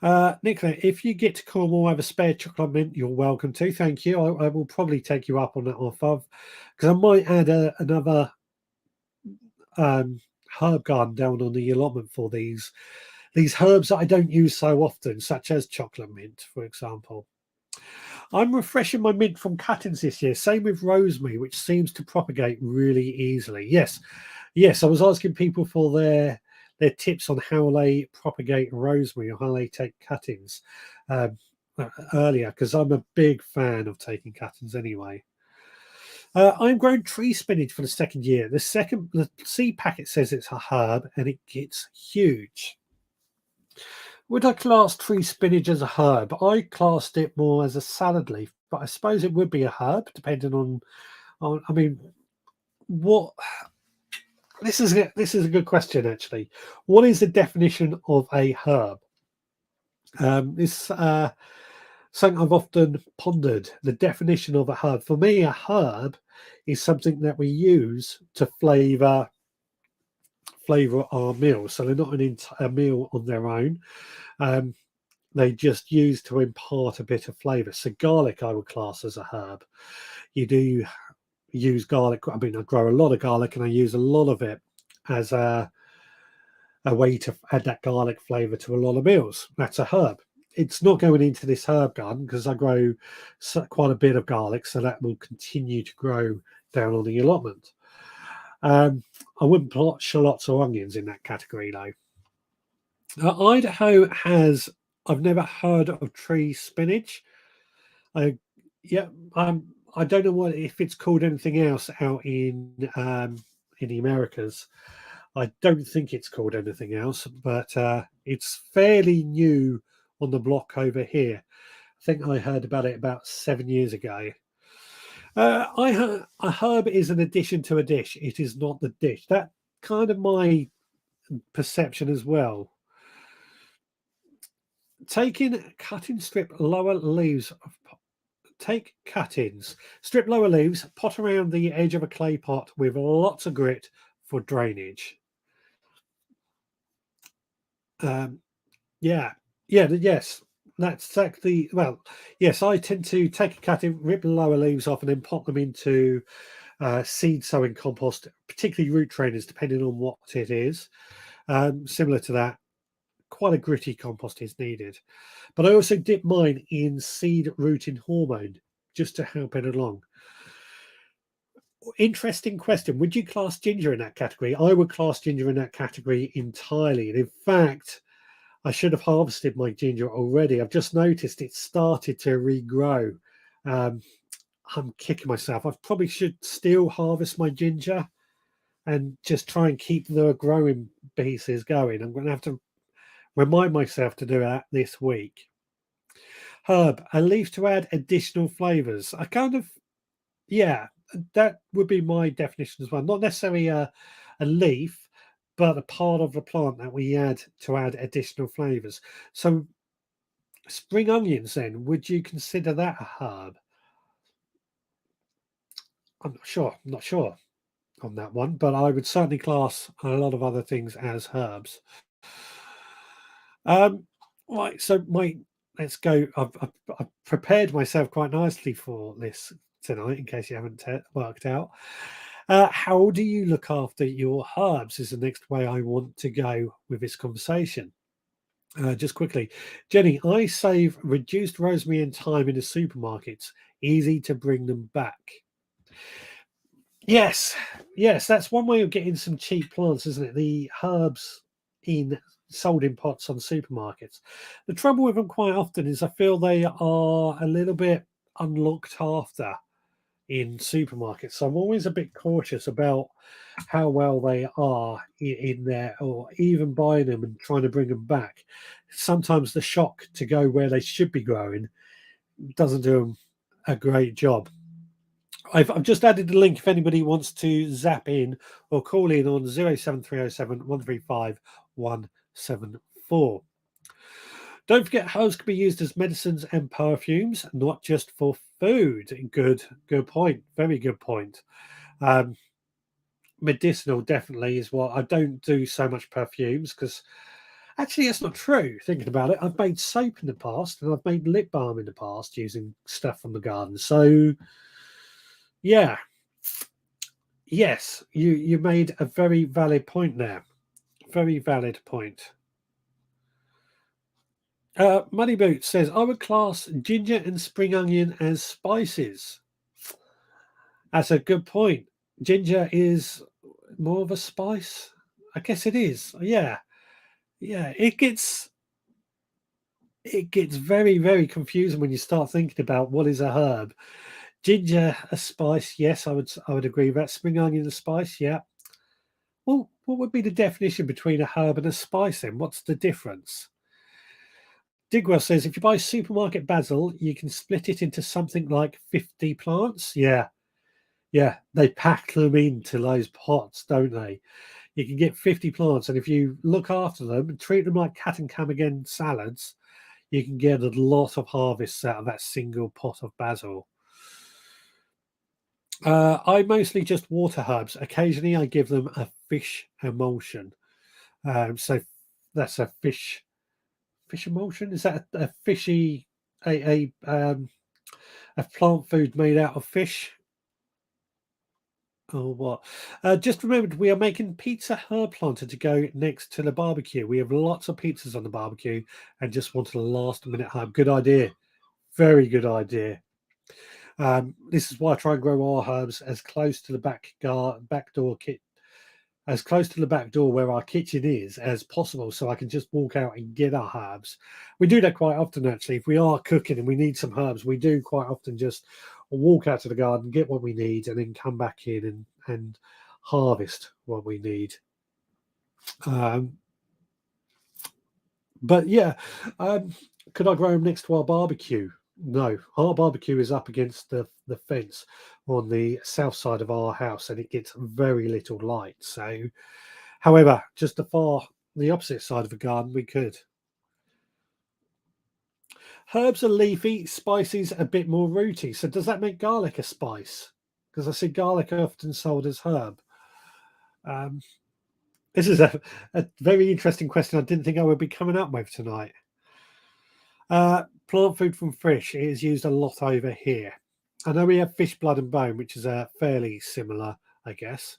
Nicola, if you get to Cornwall, have a spare chocolate mint, you're welcome to. Thank you. I will probably take you up on that offer because I might add another herb garden down on the allotment for these herbs that I don't use so often, such as chocolate mint, for example. I'm refreshing my mint from cuttings this year. Same with rosemary, which seems to propagate really easily. Yes. I was asking people for their tips on how they propagate rosemary or how they take cuttings um, earlier, because I'm a big fan of taking cuttings anyway. I'm growing tree spinach for the second year. The seed packet says it's a herb, and it gets huge. Would I class tree spinach as a herb? I classed it more as a salad leaf, but I suppose it would be a herb, depending on. I mean, what? This is a good question actually. What is the definition of a herb? This something I've often pondered. The definition of a herb. For me, a herb is something that we use to flavour our meals. So they're not an entire meal on their own. Um, they just use to impart a bit of flavour. So garlic, I would class as a herb. You do use garlic. I mean, I grow a lot of garlic, and I use a lot of it as a way to add that garlic flavour to a lot of meals. That's a herb. It's not going into this herb garden because I grow quite a bit of garlic, so that will continue to grow down on the allotment. I wouldn't put shallots or onions in that category though. Idaho has. I've never heard of tree spinach. I yeah. I don't know what if it's called anything else out in the Americas. I don't think it's called anything else, but it's fairly new on the block over here. I think I heard about it about 7 years ago. A herb is an addition to a dish. It is not the dish. That kind of my perception as well. Cutting strip lower leaves. Take cuttings, strip lower leaves, pot around the edge of a clay pot with lots of grit for drainage. Um, yeah, yes, that's exactly. Well, yes, I tend to take a cutting, rip the lower leaves off, and then pop them into seed sowing compost, particularly root trainers, depending on what it is. Similar to that, quite a gritty compost is needed. But I also dip mine in seed rooting hormone just to help it along. Interesting question. Would you class ginger in that category? I would class ginger in that category entirely. And in fact, I should have harvested my ginger already. I've just noticed it started to regrow. Um, I'm kicking myself. I probably should still harvest my ginger and just try and keep the growing pieces going. I'm going to have to remind myself to do that this week. Herb, a leaf to add additional flavors. Yeah, that would be my definition as well. Not necessarily a leaf, but a part of the plant that we add to add additional flavors. So, spring onions, then, would you consider that a herb? I'm not sure on that one, but I would certainly class a lot of other things as herbs. Um, right, so let's go. I've prepared myself quite nicely for this tonight, in case you haven't worked out. How do you look after your herbs? Is the next way I want to go with this conversation. Just quickly, Jenny, I save reduced rosemary and thyme in the supermarkets. Easy to bring them back. Yes, yes, that's one way of getting some cheap plants, isn't it? The herbs in sold in pots on supermarkets. The trouble with them quite often is I feel they are a little bit unlooked after in supermarkets. So I'm always a bit cautious about how well they are in there, or even buying them and trying to bring them back. Sometimes the shock to go where they should be growing doesn't do them a great job. I've just added the link if anybody wants to zap in or call in on 07307 135 174. Don't forget, herbs can be used as medicines and perfumes, not just for food. Good point. Very good point. Um, Medicinal definitely is what I don't do so much perfumes because actually that's not true. Thinking about it, I've made soap in the past and I've made lip balm in the past using stuff from the garden. So yeah, yes, you made a very valid point there. Very valid point. Money Boot says I would class ginger and spring onion as spices. That's a good point. Ginger is more of a spice. I guess it is. Yeah. Yeah. It gets very, very confusing when you start thinking about what is a herb. Ginger, a spice, yes, I would agree with that. Spring onion, a spice, yeah. Well, what would be the definition between a herb and a spice then? What's the difference? Digwell says if you buy supermarket basil, you can split it into something like 50 plants. Yeah, yeah, they pack them into those pots, don't they? You can get 50 plants, and if you look after them and treat them like cat and come again salads, you can get a lot of harvests out of that single pot of basil. I mostly just water herbs. Occasionally, I give them a fish emulsion. So that's a fish emulsion. Is that a fishy a plant food made out of fish? Or what? Just remembered we are making pizza herb planter to go next to the barbecue. We have lots of pizzas on the barbecue and just wanted a last minute herb. Good idea. Very good idea. This is why I try and grow our herbs as close to the back door kit, as close to the back door where our kitchen is as possible, so I can just walk out and get our herbs. We do that quite often, actually. If we are cooking and we need some herbs, we do quite often just walk out to the garden, get what we need, and then come back in and harvest what we need. Um, but yeah, could I grow them next to our barbecue? No, our barbecue is up against the fence on the south side of our house, and it gets very little light. So, however, just the opposite side of the garden, we could. Herbs are leafy, spices a bit more rooty. So, does that make garlic a spice? Because I see garlic often sold as herb. Um, this is a very interesting question. I didn't think I would be coming up with tonight. Plant food from fish is used a lot over here. I know we have fish blood and bone, which is fairly similar, I guess.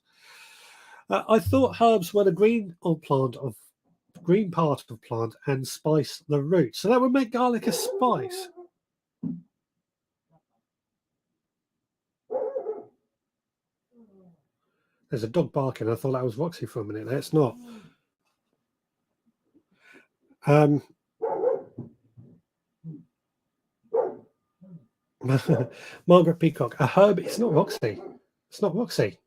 I thought herbs were the green part of plant and spice the root. So that would make garlic a spice. There's a dog barking. I thought that was Roxy for a minute. It's not. Um, Margaret Peacock. A herb. It's not Roxy. It's not Roxy.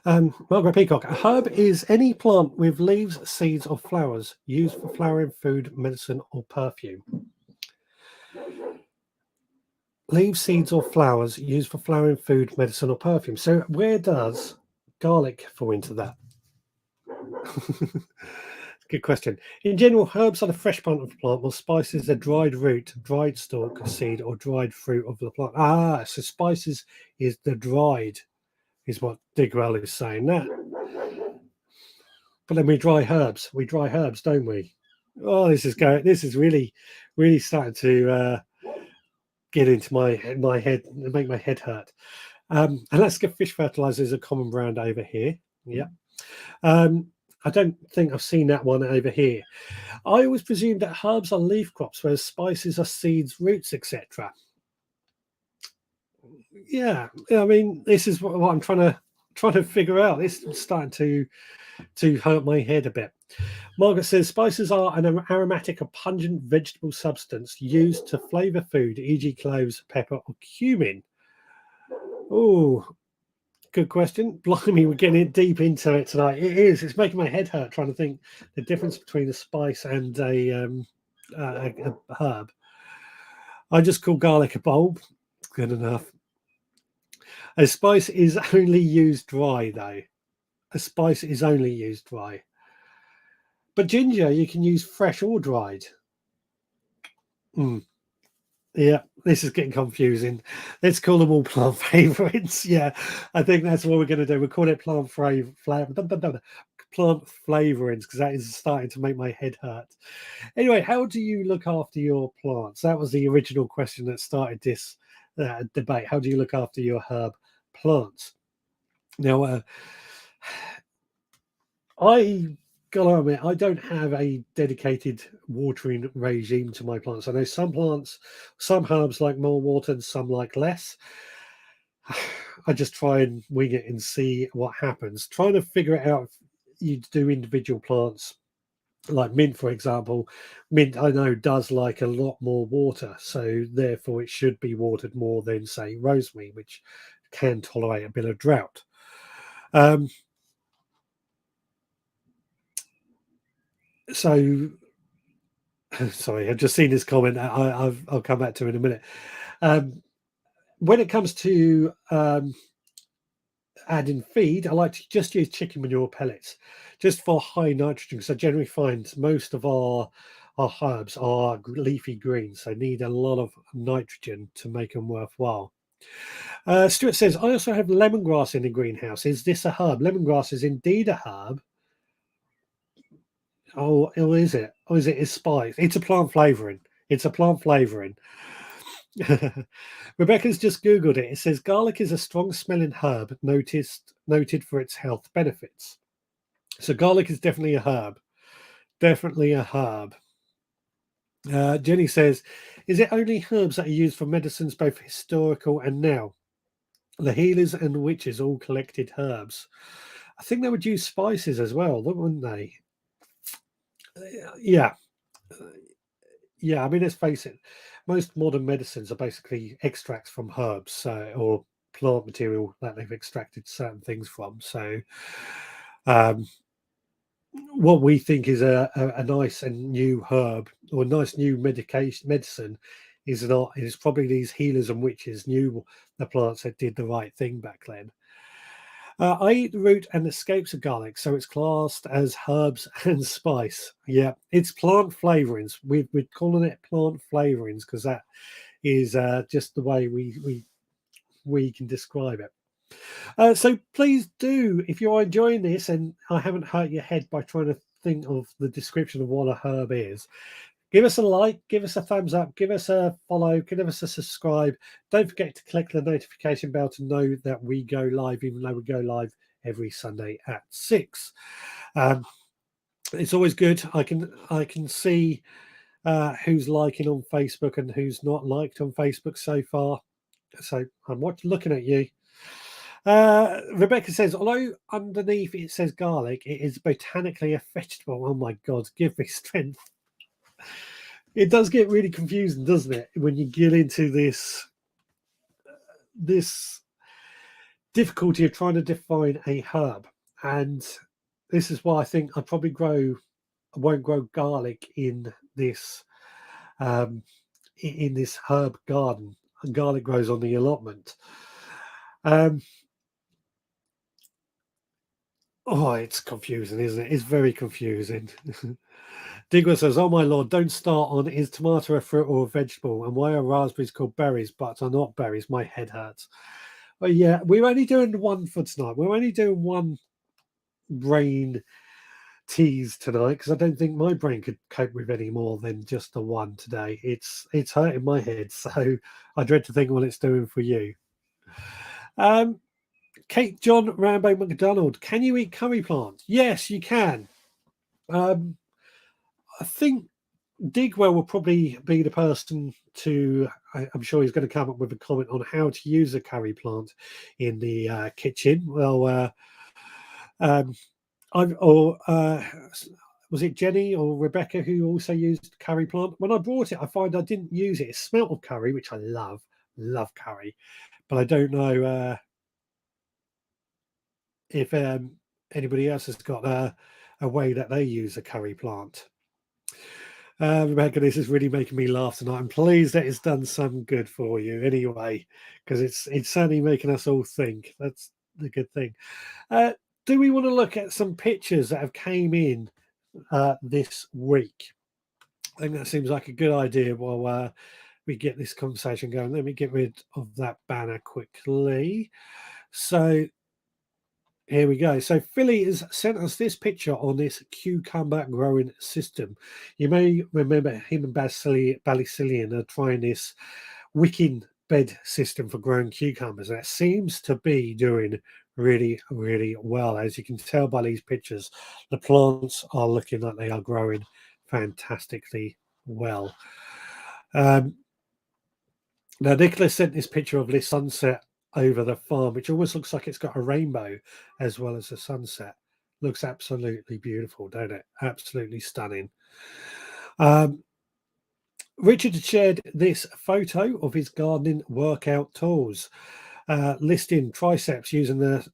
Margaret Peacock. A herb is any plant with leaves, seeds, or flowers used for flowering food, medicine, or perfume. Leaves, seeds, or flowers used for flowering food, medicine, or perfume. So where does garlic fall into that? Good question. In general, herbs are the fresh part of the plant, while spices are dried root, dried stalk, seed, or dried fruit of the plant. So spices is the dried, is what Digwell is saying. That. But then we dry herbs. We dry herbs, don't we? Oh, this is really, really starting to get into my head and make my head hurt. And let's get fish fertilizer is a common brand over here. Yeah. I don't think I've seen that one over here. I always presumed that herbs are leaf crops, whereas spices are seeds, roots, etc. Yeah, I mean, this is what I'm trying to figure out. This is starting to hurt my head a bit. Margaret says spices are an aromatic or pungent vegetable substance used to flavour food, e.g., cloves, pepper, or cumin. Oh, good question. Blimey, we're getting deep into it tonight. It is. It's making my head hurt trying to think the difference between a spice and a herb. I just call garlic a bulb. Good enough. A spice is only used dry, though. A spice is only used dry. But ginger, you can use fresh or dried. Mm. Yeah, this is getting confusing. Let's call them all plant favourites. Yeah, I think that's what we're going to do. We'll call it plant plant flavourings, because that is starting to make my head hurt. Anyway, how do you look after your plants? That was the original question that started this debate. How do you look after your herb plants? Now, I gotta admit, I don't have a dedicated watering regime to my plants. I know some plants, some herbs like more water and some like less. I just try and wing it and see what happens. Trying to figure it out. You do individual plants like mint, for example. Mint, I know, does like a lot more water, so therefore it should be watered more than, say, rosemary, which can tolerate a bit of drought. So sorry, I've just seen this comment. I'll come back to it in a minute. When it comes to adding feed, I like to just use chicken manure pellets, just for high nitrogen. So I generally find most of our herbs are leafy greens, so need a lot of nitrogen to make them worthwhile. Stuart says, I also have lemongrass in the greenhouse. Is this a herb? Lemongrass is indeed a herb. Oh, is it? Or is it a spice? It's a plant flavouring. It's a plant flavouring. Rebecca's just Googled it. It says garlic is a strong smelling herb noted for its health benefits. So garlic is definitely a herb. Definitely a herb. Jenny says, is it only herbs that are used for medicines, both historical and now? The healers and witches all collected herbs. I think they would use spices as well, wouldn't they? Yeah. Yeah, I mean, let's face it, most modern medicines are basically extracts from herbs, or plant material that they've extracted certain things from. So, um, what we think is a nice and new herb or a nice new medicine is probably these healers and witches knew the plants that did the right thing back then. I eat the root and the scapes of garlic, so it's classed as herbs and spice. Yeah, it's plant flavorings. We're calling it plant flavorings because that is just the way we can describe it. So please do, if you're enjoying this and I haven't hurt your head by trying to think of the description of what a herb is, give us a like, give us a thumbs up, give us a follow, give us a subscribe. Don't forget to click the notification bell to know that we go live, even though we go live every Sunday at 6. It's always good. I can see who's liking on Facebook and who's not liked on Facebook so far. So I'm looking at you. Rebecca says, although underneath it says garlic, it is botanically a vegetable. Oh my God, give me strength. It does get really confusing, doesn't it, when you get into this difficulty of trying to define a herb. And this is why I think I probably won't grow garlic um, in this herb garden. And garlic grows on the allotment. Oh, it's confusing, isn't it? It's very confusing. Digger says, oh my lord, don't start on is tomato a fruit or a vegetable? And why are raspberries called berries but are not berries? My head hurts. Well, yeah, we're only doing one for tonight. We're only doing one brain tease tonight because I don't think my brain could cope with any more than just the one today. It's hurting my head, so I dread to think what it's doing for you. Kate John Rambo McDonald, can you eat curry plant? Yes, you can. I think Digwell will probably be the person I'm sure he's going to come up with a comment on how to use a curry plant in the kitchen. Well, was it Jenny or Rebecca who also used curry plant? When I brought it, I find I didn't use it. It smelt of curry, which I love curry, but I don't know if anybody else has got a way that they use a curry plant. Rebecca, this is really making me laugh tonight. I'm pleased that it's done some good for you anyway, because it's certainly making us all think. That's the good thing. Uh, do we want to look at some pictures that have came in this week? I think that seems like a good idea while we get this conversation going. Let me get rid of that banner quickly. So here we go. So Philly has sent us this picture on this cucumber growing system. You may remember him and Balicilian are trying this wicking bed system for growing cucumbers. That seems to be doing really, really well. As you can tell by these pictures, the plants are looking like they are growing fantastically well. Now, Nicholas sent this picture of this sunset over the farm, which almost looks like it's got a rainbow as well as a sunset. Looks absolutely beautiful, don't it? Absolutely stunning. Richard shared this photo of his gardening workout tools, listing triceps using the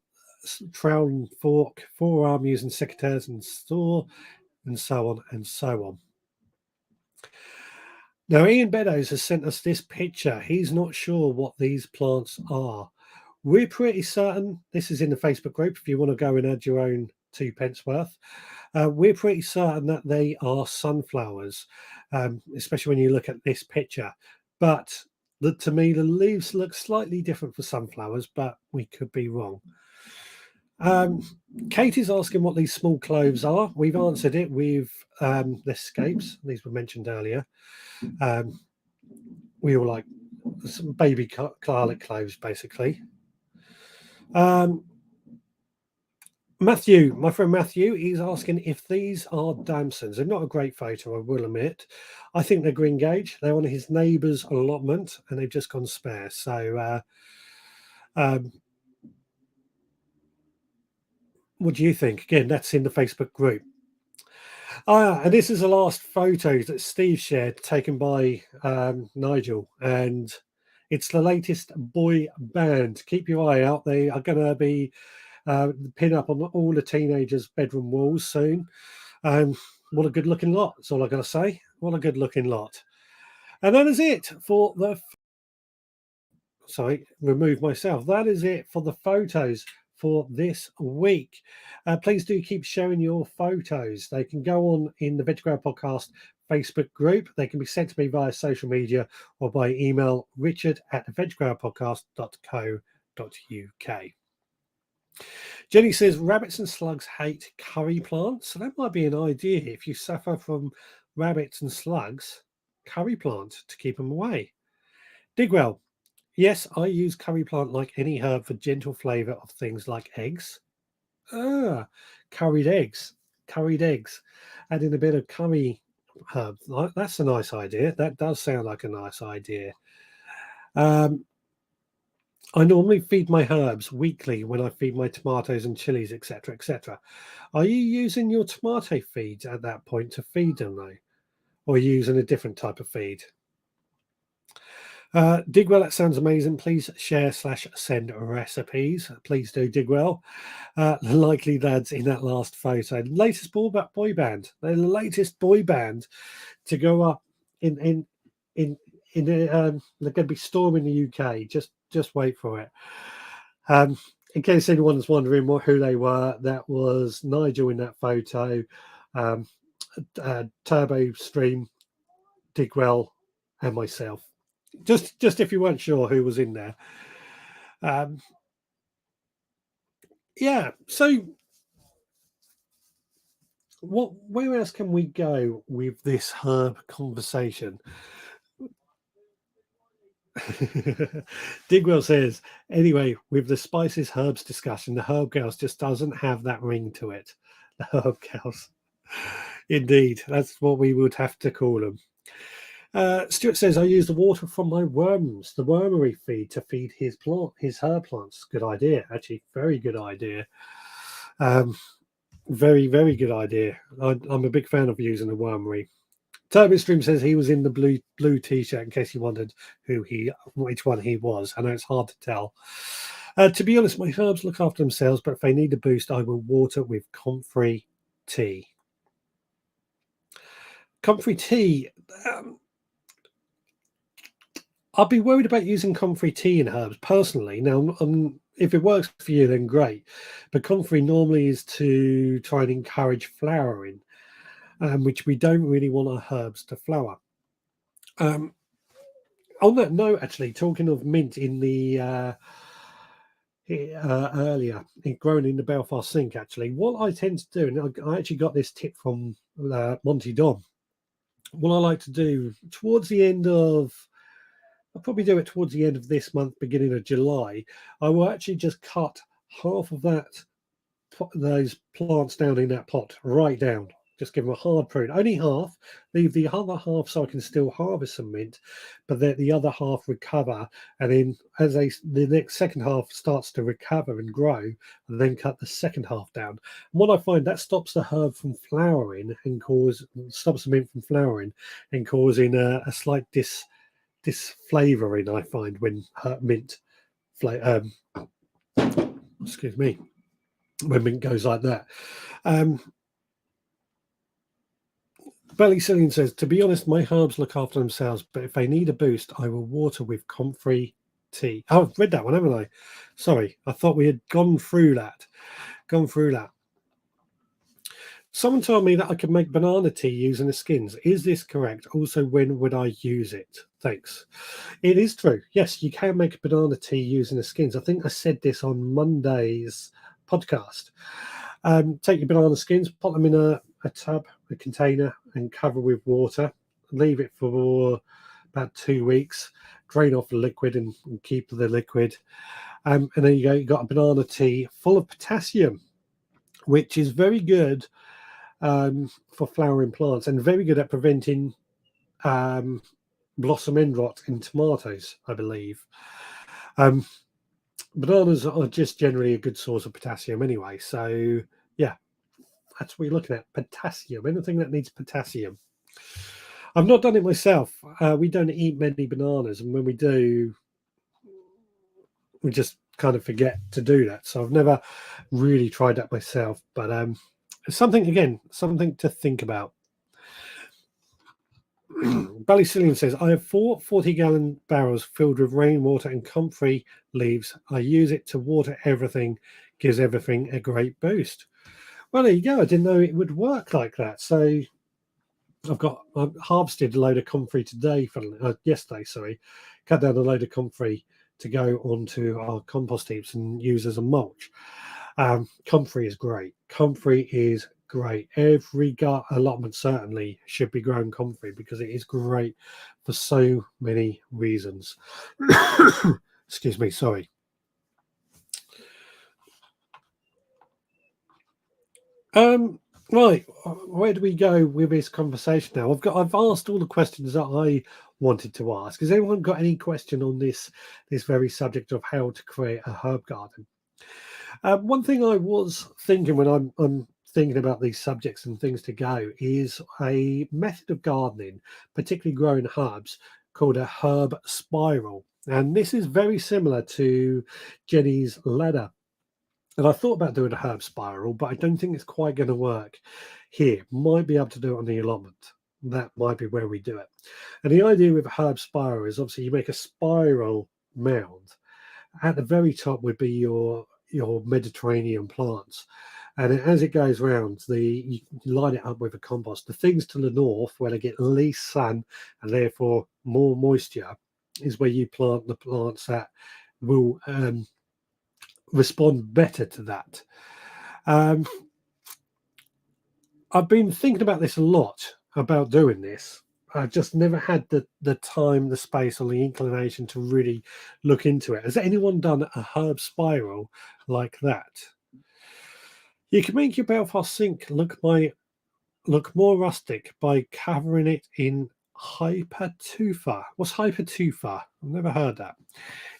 trowel and fork, forearm using secateurs and saw, and so on and so on. Now, Ian Beddoes has sent us this picture. He's not sure what these plants are. We're pretty certain, this is in the Facebook group, if you want to go and add your own 2 pence worth. We're pretty certain that they are sunflowers, especially when you look at this picture. But to me, the leaves look slightly different for sunflowers, but we could be wrong. Kate is asking what these small cloves are. We've answered it with the escapes. These were mentioned earlier. We all like some baby garlic cloves, basically. Matthew, my friend Matthew, he's asking if these are damsons. They're not a great photo, I will admit. I think they're green gage. They're on his neighbour's allotment and they've just gone spare. So, what do you think? Again, that's in the Facebook group. And this is the last photo that Steve shared, taken by Nigel, and it's the latest boy band. Keep your eye out. They are going to be pin up on all the teenagers' bedroom walls soon. What a good looking lot. That's all I got to say. What a good looking lot. And that is it for the. Sorry, remove myself. That is it for the photos for this week. Please do keep sharing your photos. They can go on in the Veg Grower Podcast Facebook group. They can be sent to me via social media or by email richard@veggrowerpodcast.co.uk. Jenny says rabbits and slugs hate curry plants. So that might be an idea. If you suffer from rabbits and slugs, curry plant to keep them away. Digwell, yes, I use curry plant like any herb for gentle flavour of things like eggs. Curried eggs. Curried eggs. Adding a bit of curry herb. That's a nice idea. That does sound like a nice idea. I normally feed my herbs weekly when I feed my tomatoes and chilies, etc., etc. Are you using your tomato feeds at that point to feed them, though? Or are you using a different type of feed? Digwell, that sounds amazing. Please share/send recipes. Please do, Digwell. The likely lads in that last photo. Latest boy band. They're the latest boy band to go up in they're going to be storming the UK. Just wait for it. In case anyone's wondering who they were, that was Nigel in that photo, Turbo Stream, Digwell, and myself. Just if you weren't sure who was in there. Yeah. So, where else can we go with this herb conversation? Digwell says, anyway, with the spices herbs discussion, the herb girls just doesn't have that ring to it. The herb girls. Indeed, that's what we would have to call them. Stuart says, I use the water from my worms, the wormery feed, to feed his herb plants. Good idea, actually, very good idea. Very, very good idea. I'm a big fan of using the wormery. Turbo Stream says he was in the blue t-shirt, in case you wondered which one he was. I know it's hard to tell. To be honest, my herbs look after themselves, but if they need a boost, I will water with comfrey tea. Comfrey tea. I'd be worried about using comfrey tea in herbs personally. Now, if it works for you, then great. But comfrey normally is to try and encourage flowering, which we don't really want our herbs to flower. On that note, actually, talking of mint in the earlier, grown in the Belfast sink, actually, what I tend to do, and I actually got this tip from Monty Don. What I like to do towards the end of, I'll probably do it towards the end of this month, beginning of July. I will actually just cut half of those plants down in that pot, right down. Just give them a hard prune, only half. Leave the other half so I can still harvest some mint, but then the other half recover. And then as the next second half starts to recover and grow, and then cut the second half down. And what I find, that stops the herb from flowering and stops the mint from flowering and causing a slight disflavoring, I find, when mint excuse me, when mint goes like that. Belly Cillian says, to be honest, my herbs look after themselves, but if they need a boost, I will water with comfrey tea. Oh, I've read that one, haven't I? Sorry, I thought we had gone through that. Someone told me that I could make banana tea using the skins. Is this correct? Also, when would I use it? Thanks. It is true. Yes, you can make banana tea using the skins. I think I said this on Monday's podcast. Take your banana skins, put them in a tub, a container, and cover with water. Leave it for about 2 weeks. Drain off the liquid and keep the liquid. And then you got a banana tea full of potassium, which is very good for flowering plants and very good at preventing blossom end rot in tomatoes, I believe. Bananas are just generally a good source of potassium anyway. So, yeah, that's what you're looking at. Potassium, anything that needs potassium. I've not done it myself. We don't eat many bananas, and when we do, we just kind of forget to do that. So I've never really tried that myself, but something to think about. Ballycillian says, I have 4 40-gallon barrels filled with rainwater and comfrey leaves. I use it to water everything, gives everything a great boost. Well, there you go. I didn't know it would work like that. So I harvested a load of comfrey yesterday, sorry. Cut down a load of comfrey to go onto our compost heaps and use as a mulch. Comfrey is great. Comfrey is great. Every gut allotment certainly should be growing comfrey because it is great for so many reasons. Excuse me, sorry. Right, where do we go with this conversation now? I've asked all the questions that I wanted to ask. Has anyone got any question on this very subject of how to create a herb garden? One thing I was thinking when I'm thinking about these subjects and things to go is a method of gardening, particularly growing herbs, called a herb spiral. And this is very similar to Jenny's ladder. And I thought about doing a herb spiral, but I don't think it's quite going to work here. Might be able to do it on the allotment. That might be where we do it. And the idea with a herb spiral is obviously you make a spiral mound. At the very top would be your Mediterranean plants. And as it goes round, you line it up with a compost. The things to the north, where they get least sun and therefore more moisture, is where you plant the plants that will respond better to that. I've been thinking about this a lot, about doing this. I just never had the time, the space, or the inclination to really look into it. Has anyone done a herb spiral like that? You can make your Belfast sink look more rustic by covering it in hypertufa. What's hypertufa? I've never heard that.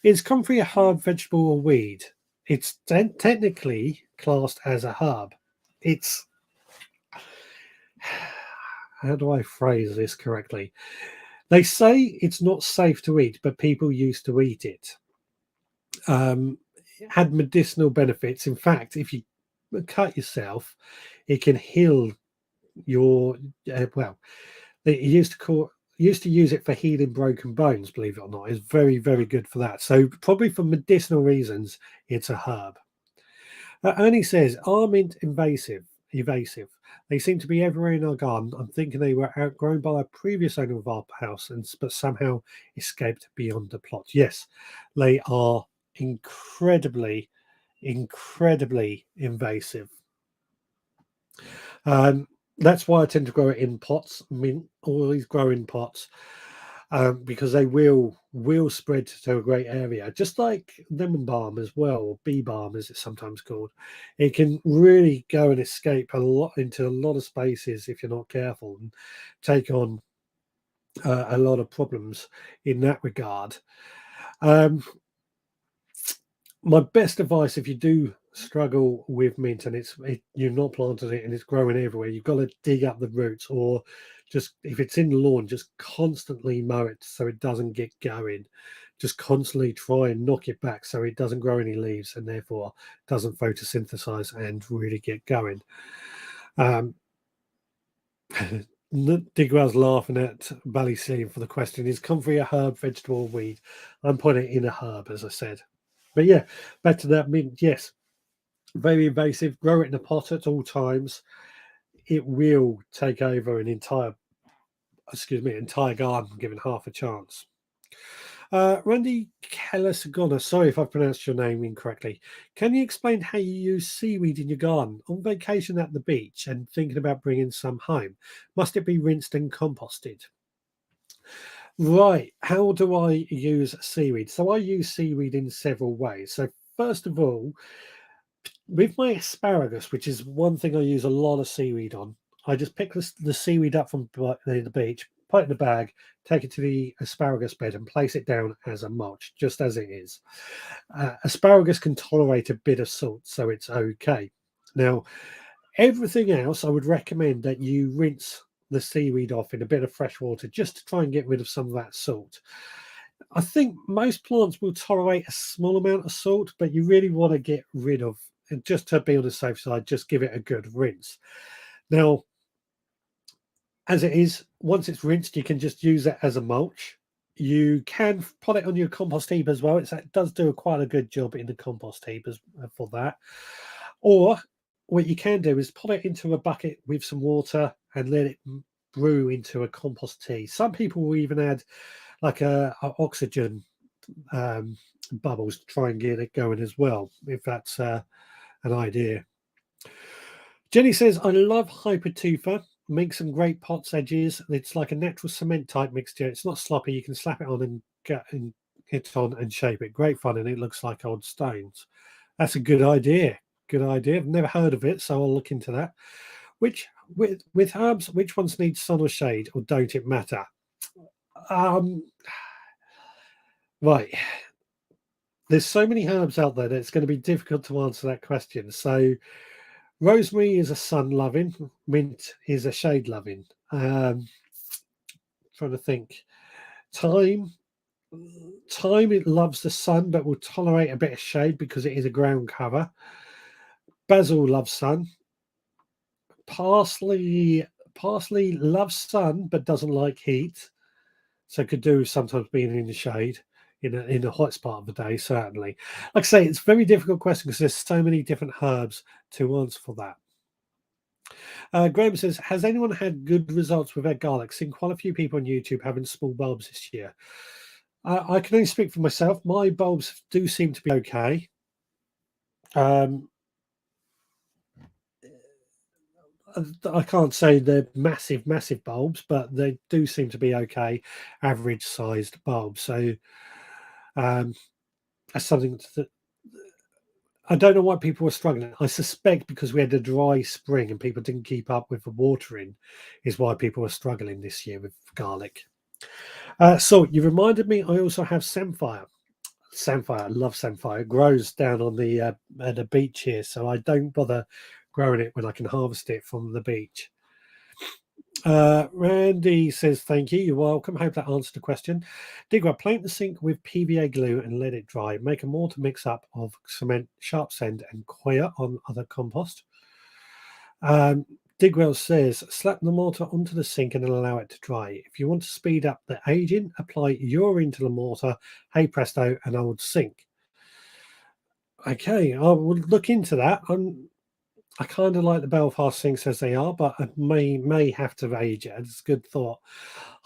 Is comfrey a herb, vegetable, or weed? It's technically classed as a herb. It's how do I phrase this correctly? They say it's not safe to eat, but people used to eat it. It had medicinal benefits. In fact, if you cut yourself, it can heal your They used to use it for healing broken bones, believe it or not. It's very, very good for that. So probably for medicinal reasons, it's a herb. Ernie says, are mint evasive? They seem to be everywhere in our garden. I'm thinking they were outgrown by a previous owner of our house, but somehow escaped beyond the plot. Yes, they are incredibly, incredibly invasive. That's why I tend to grow it in pots. Mint always grow in pots. Because they will spread to a great area, just like lemon balm as well, or bee balm as it's sometimes called. It can really go and escape into a lot of spaces if you're not careful, and take on a lot of problems in that regard. My best advice, if you do struggle with mint and you've not planted it and it's growing everywhere, you've got to dig up the roots, or just, if it's in the lawn, just constantly mow it so it doesn't get going. Just constantly try and knock it back so it doesn't grow any leaves and therefore doesn't photosynthesize and really get going. Digwell's laughing at Bally Seam for the question. Is comfrey a herb, vegetable, or weed? I'm putting it in a herb, as I said. But yeah, back to that mint. Yes, very invasive. Grow it in a pot at all times. It will take over an entire garden given half a chance. Randy Kellasagona, sorry if I pronounced your name incorrectly. Can you explain how you use seaweed in your garden? On vacation at the beach and thinking about bringing some home, must it be rinsed and composted? Right, how do I use seaweed? So I use seaweed in several ways. So first of all, with my asparagus, which is one thing I use a lot of seaweed on, I just pick the seaweed up from the beach, put it in the bag, take it to the asparagus bed and place it down as a mulch, just as it is. Asparagus can tolerate a bit of salt, so it's okay. Now, everything else, I would recommend that you rinse the seaweed off in a bit of fresh water just to try and get rid of some of that salt. I think most plants will tolerate a small amount of salt, but you really want to get rid of, and just to be on the safe side, just give it a good rinse. Now, as it is, once it's rinsed, you can just use it as a mulch. You can put it on your compost heap as well. It does do quite a good job in the compost heap for that. Or what you can do is put it into a bucket with some water and let it brew into a compost tea. Some people will even add like a oxygen bubbles to try and get it going as well, if that's an idea. Jenny says, I love Hypertufa. Make some great pots edges. It's like a natural cement type mixture. It's not sloppy. You can slap it on and hit on and shape it. Great fun, and it looks like old stones. That's a good idea. Good idea. I've never heard of it, so I'll look into that. With herbs, which ones need sun or shade, or don't it matter? Right. There's so many herbs out there that it's going to be difficult to answer that question. So rosemary is a sun loving, mint is a shade loving. Trying to think. Thyme, it loves the sun but will tolerate a bit of shade because it is a ground cover. Basil loves sun. Parsley loves sun but doesn't like heat, so could do sometimes being in the shade in the hot part of the day. Certainly, like I say, it's a very difficult question because there's so many different herbs to answer for that. Graham says, has anyone had good results with their garlic? Seen quite a few people on YouTube having small bulbs this year. I can only speak for myself. My bulbs do seem to be okay. I can't say they're massive bulbs, but they do seem to be okay, average sized bulbs. So that's something that I don't know why people were struggling. I suspect because we had a dry spring and people didn't keep up with the watering is why people were struggling this year with garlic. So you reminded me, I also have samphire. I love samphire. It grows down on the beach here, so I don't bother growing it when I can harvest it from the beach. Randy says, thank you. You're welcome. Hope that answered the question. Digger, paint the sink with PVA glue and let it dry. Make a mortar mix up of cement, sharp sand, and coir on other compost. Digwell says, slap the mortar onto the sink and allow it to dry. If you want to speed up the aging, apply urine to the mortar. Hey presto, an old sink. Okay, I will look into that. I kind of like the Belfast sinks as they are, but I may have to age it. It's a good thought.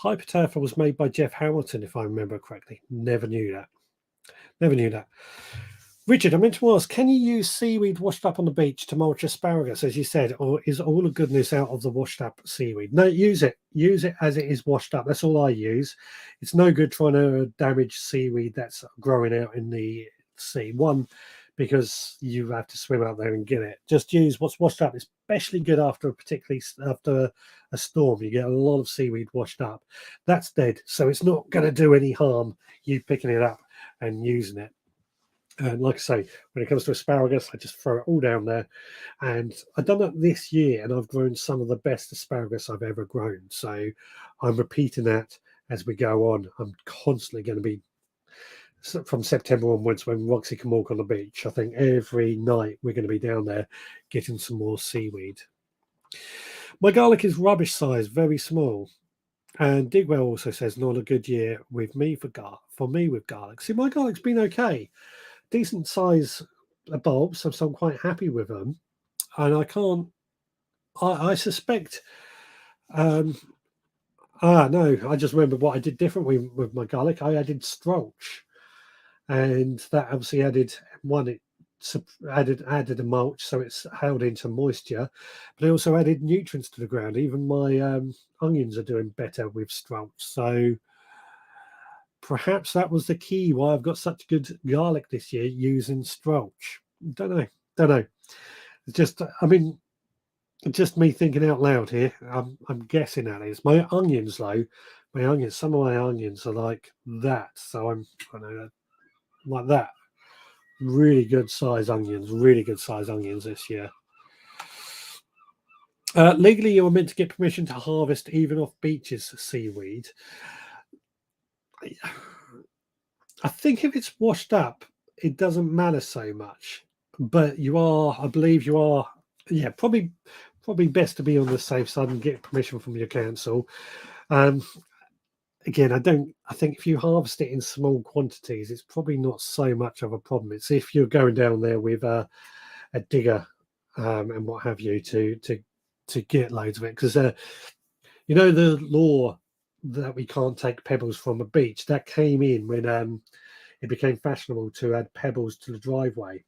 Hyperturf was made by Jeff Hamilton, if I remember correctly. Never knew that. Never knew that. Richard, I meant to ask, can you use seaweed washed up on the beach to mulch asparagus, as you said, or is all the goodness out of the washed up seaweed? No, use it. Use it as it is washed up. That's all I use. It's no good trying to damage seaweed that's growing out in the sea. One, because you have to swim out there and get it. Just use what's washed up. Especially good after after a storm. You get a lot of seaweed washed up. That's dead, so it's not going to do any harm you picking it up and using it. And like I say, when it comes to asparagus, I just throw it all down there. And I've done that this year, and I've grown some of the best asparagus I've ever grown. So I'm repeating that as we go on. I'm constantly going to be, from September onwards, when Roxy can walk on the beach, I think every night we're going to be down there getting some more seaweed. My garlic is rubbish size, very small. And Digwell also says, not a good year with me for me with garlic. See, my garlic's been okay. Decent size bulbs, so I'm quite happy with them. And I suspect, no, I just remember what I did differently with my garlic. I added squelch, and that obviously added a mulch, so it's held into moisture, but I also added nutrients to the ground. Even my onions are doing better with squelch, so perhaps that was the key why I've got such good garlic this year, using squelch. Don't know. It's just, I mean, just me thinking out loud here. I'm guessing that is my onions though. Some of my onions are like that. So I know, like that. Really good size onions. Really good size onions this year. Legally, you're meant to get permission to harvest even off beaches seaweed. I think if it's washed up, it doesn't matter so much. But I believe you are, yeah, probably best to be on the safe side and get permission from your council. Again, I think if you harvest it in small quantities, it's probably not so much of a problem. It's if you're going down there with a digger and what have you to get loads of it, because you know the law that we can't take pebbles from a beach, that came in when it became fashionable to add pebbles to the driveway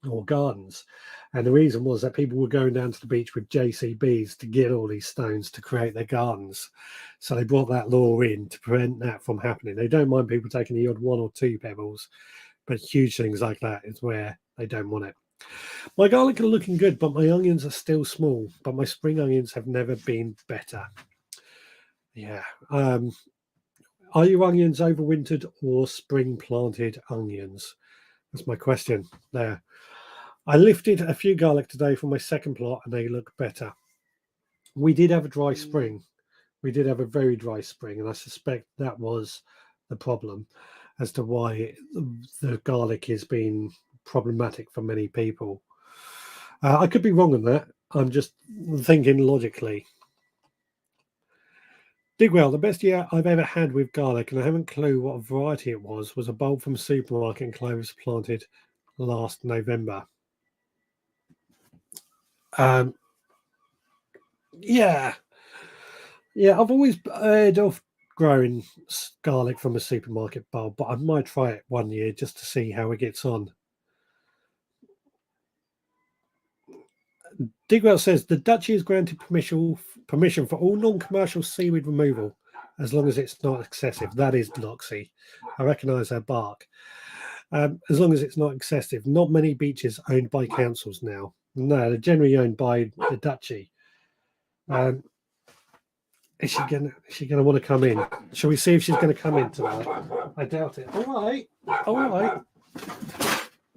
or gardens. And the reason was that people were going down to the beach with JCBs to get all these stones to create their gardens. So they brought that law in to prevent that from happening. They don't mind people taking the odd one or two pebbles, but huge things like that is where they don't want it. My garlic are looking good, but my onions are still small. But my spring onions have never been better. Yeah. Are your onions overwintered or spring planted onions? That's my question there. I lifted a few garlic today from my second plot and they look better. We did have a dry spring. We did have a very dry spring, and I suspect that was the problem as to why the garlic has been problematic for many people. I could be wrong on that. I'm just thinking logically. Digwell, the best year I've ever had with garlic, and I haven't a clue what variety it was a bulb from a supermarket and cloves planted last November. Yeah, I've always heard of growing garlic from a supermarket bulb, but I might try it one year just to see how it gets on. Digwell says the Duchy has granted permission for all non-commercial seaweed removal, as long as it's not excessive. That is Loxy. I recognise her bark. As long as it's not excessive. Not many beaches owned by councils now. No, they're generally owned by the Duchy. Is she gonna want to come in? Shall we see if she's gonna come in tonight? I doubt it. All right.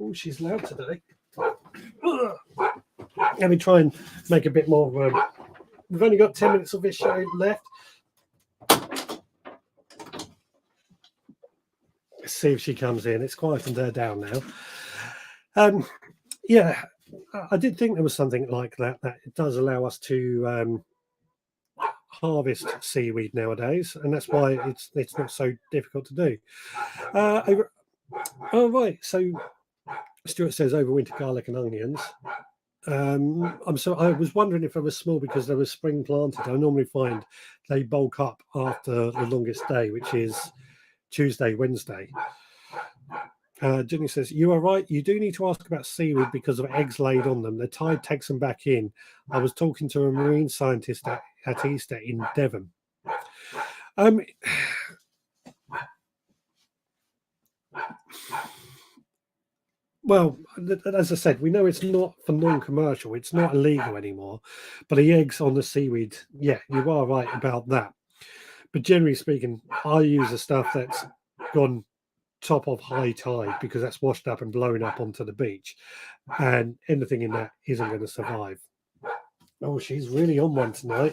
Oh, she's loud today. Let me try and make a bit more room. We've only got 10 minutes of this show left. Let's see if she comes in. It's quietened her down now. Yeah, I did think there was something like that, that it does allow us to harvest seaweed nowadays, and that's why it's not so difficult to do. Over, oh, right. So Stuart says over winter garlic and onions. I was wondering if they were small because they were spring planted. I normally find they bulk up after the longest day, which is Tuesday, Wednesday. Jenny says, you are right. You do need to ask about seaweed because of eggs laid on them. The tide takes them back in. I was talking to a marine scientist at Easter in Devon. Um, well, as I said, we know it's not for non-commercial. It's not illegal anymore. But the eggs on the seaweed, yeah, you are right about that. But generally speaking, I use the stuff that's gone top of high tide because that's washed up and blown up onto the beach, and anything in that isn't going to survive. Oh, she's really on one tonight.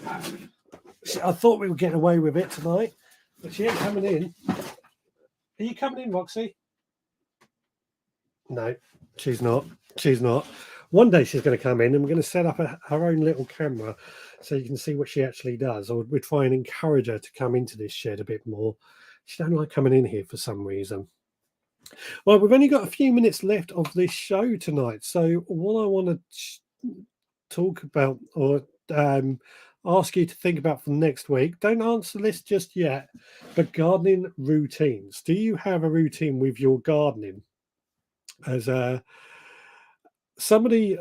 I thought we were getting away with it tonight, but she ain't coming in. Are you coming in, Roxy? No, she's not. She's not. One day she's going to come in and we're going to set up her own little camera so you can see what she actually does. Or we try and encourage her to come into this shed a bit more. She don't like coming in here for some reason. Well, we've only got a few minutes left of this show tonight. So what I want to talk about or ask you to think about for next week, don't answer this just yet, but gardening routines. Do you have a routine with your gardening? As somebody,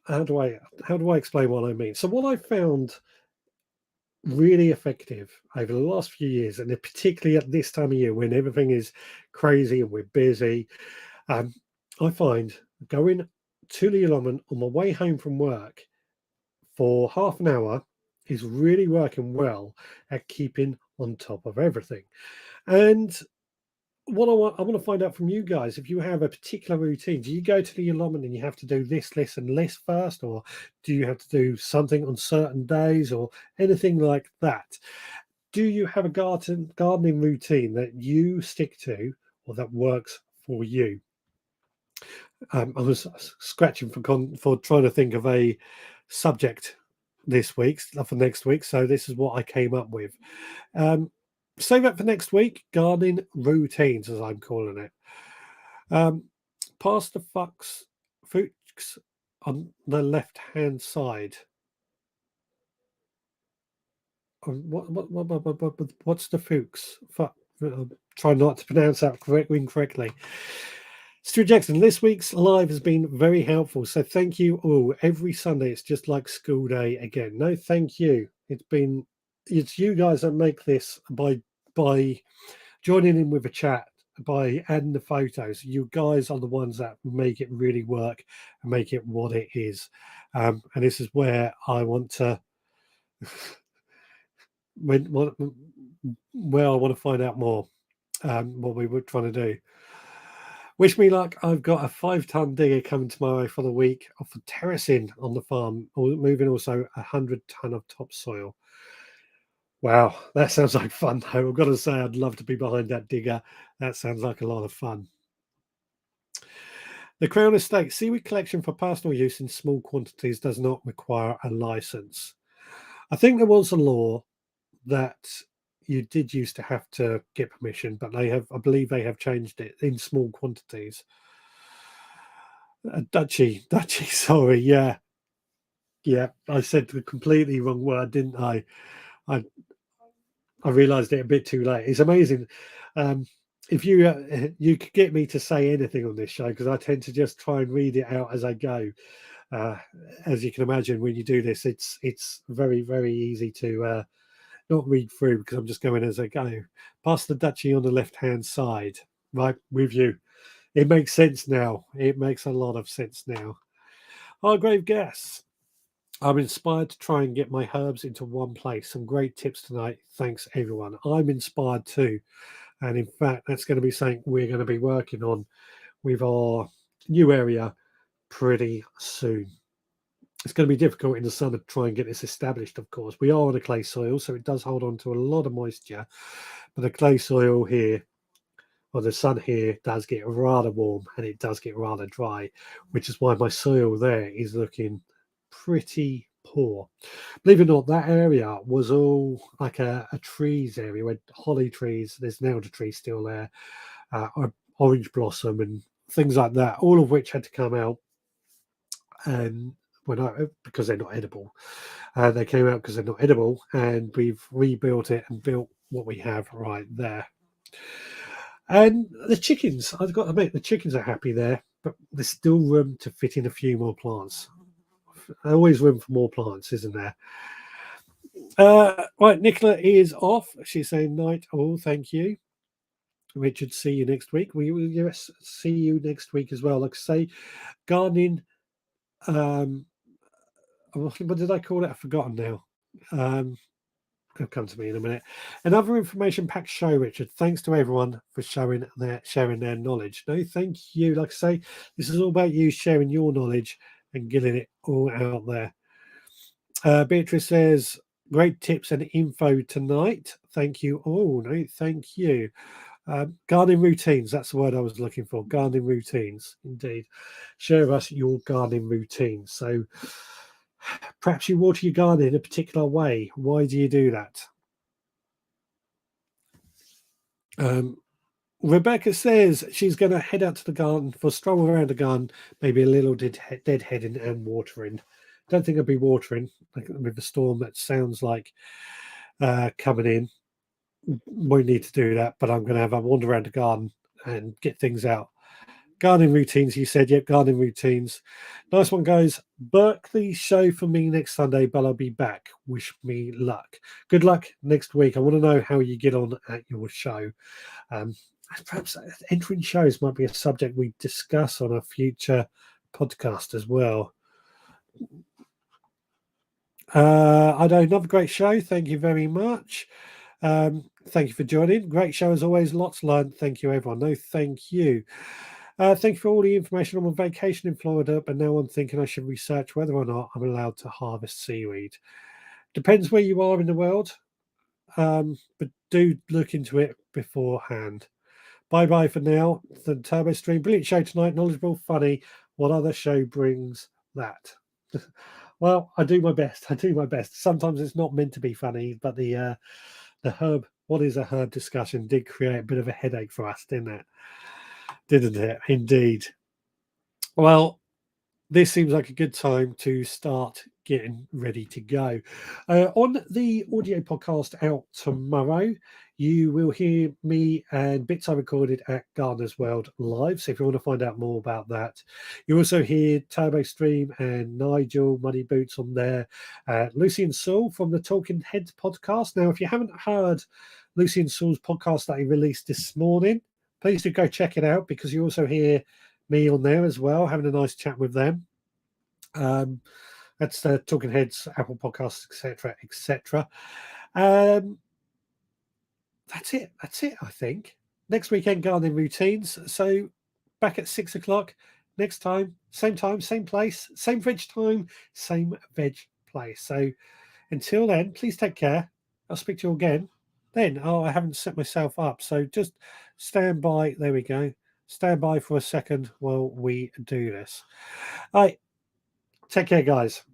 how do I explain what I mean? So what I found really effective over the last few years, and particularly at this time of year when everything is crazy and we're busy, I find going to the allotment on my way home from work for half an hour is really working well at keeping on top of everything. And what I want to find out from you guys, if you have a particular routine, do you go to the allotment and you have to do this, and this first, or do you have to do something on certain days, or anything like that? Do you have a gardening routine that you stick to or that works for you? I was scratching for trying to think of a subject this week for next week, so this is what I came up with. Save that for next week. Gardening routines, as I'm calling it. Past the fuchs on the left-hand side. What's the fuchs? Try not to pronounce that incorrectly. Stuart Jackson, this week's live has been very helpful. So thank you all. Every Sunday, it's just like school day again. No, thank you. It's you guys that make this by joining in with a chat, by adding the photos. You guys are the ones that make it really work and make it what it is. And this is where I want to where I want to find out more what we were trying to do. Wish me luck. I've got a 5-ton digger coming tomorrow for the week for terracing on the farm, or moving also 100-ton of topsoil. Wow, that sounds like fun though. I've got to say, I'd love to be behind that digger. That sounds like a lot of fun. The Crown Estate seaweed collection for personal use in small quantities does not require a license. I think there was a law that you did used to have to get permission, but I believe they have changed it in small quantities. Dutchy, sorry, yeah, I said the completely wrong word, didn't I? I realised it a bit too late. It's amazing. If you could get me to say anything on this show, because I tend to just try and read it out as I go. As you can imagine, when you do this, it's very, very easy to not read through because I'm just going as I go. Past the duchy on the left-hand side, right with you. It makes sense now. It makes a lot of sense now. Hargrave Gas. I'm inspired to try and get my herbs into one place. Some great tips tonight. Thanks, everyone. I'm inspired too. And in fact, that's going to be something we're going to be working on with our new area pretty soon. It's going to be difficult in the summer to try and get this established, of course. We are on a clay soil, so it does hold on to a lot of moisture. But the clay soil here Well, the sun here does get rather warm and it does get rather dry, which is why my soil there is looking pretty poor. Believe it or not, that area was all like a trees area with holly trees. There's an elder tree still there, orange blossom and things like that, all of which had to come out. And because they're not edible, they came out because they're not edible, and we've rebuilt it and built what we have right there. And the chickens, I've got to admit, the chickens are happy there, but there's still room to fit in a few more plants. Always room for more plants, isn't there? Right, Nicola is off. She's saying night all. Thank you. Richard, see you next week. We will, yes, see you next week as well. Like I say, gardening. What did I call it? I've forgotten now. It'll come to me in a minute. Another information packed show, Richard. Thanks to everyone for sharing their knowledge. No, thank you. Like I say, this is all about you sharing your knowledge and getting it all out there. Beatrice says, great tips and info tonight. Thank you. Oh, no, thank you. Gardening routines, that's the word I was looking for. Gardening routines, indeed. Share with us your gardening routines. So perhaps you water your garden in a particular way. Why do you do that? Rebecca says she's going to head out to the garden for a stroll around the garden, maybe a little deadheading and watering. Don't think I'll be watering with the storm that sounds like coming in. Won't need to do that, but I'm going to have a wander around the garden and get things out. Gardening routines, you said. Yep, gardening routines. Nice one, guys. Berkeley show for me next Sunday, but I'll be back. Wish me luck. Good luck next week. I want to know how you get on at your show. Perhaps entering shows might be a subject we discuss on a future podcast as well. I know, another great show. Thank you very much. Thank you for joining. Great show as always. Lots learned. Thank you, everyone. No, thank you. Thank you for all the information. I'm on vacation in Florida, but now I'm thinking I should research whether or not I'm allowed to harvest seaweed. Depends where you are in the world, but do look into it beforehand. Bye-bye for now. The Turbo Stream. Brilliant show tonight. Knowledgeable, funny. What other show brings that? Well, I do my best. I do my best. Sometimes it's not meant to be funny, but the herb, what is a herb discussion, did create a bit of a headache for us, didn't it? Didn't it? Indeed. Well, this seems like a good time to start getting ready to go. On the audio podcast out tomorrow, you will hear me and bits I recorded at Gardener's World Live. So if you want to find out more about that, you also hear Turbo Stream and Nigel Muddy Boots on there. Lucy and Saul from the Talking Heads podcast. Now, if you haven't heard Lucy and Saul's podcast that he released this morning, please do go check it out, because you also hear me on there as well, having a nice chat with them. That's the Talking Heads, Apple Podcasts, etc., etc. That's it. I think next weekend gardening routines. So back at 6 o'clock next time, same place, same veg time, same veg place. So until then, please take care. I'll speak to you again. Then, I haven't set myself up, so just stand by. There we go. Stand by for a second while we do this. All right. Take care, guys.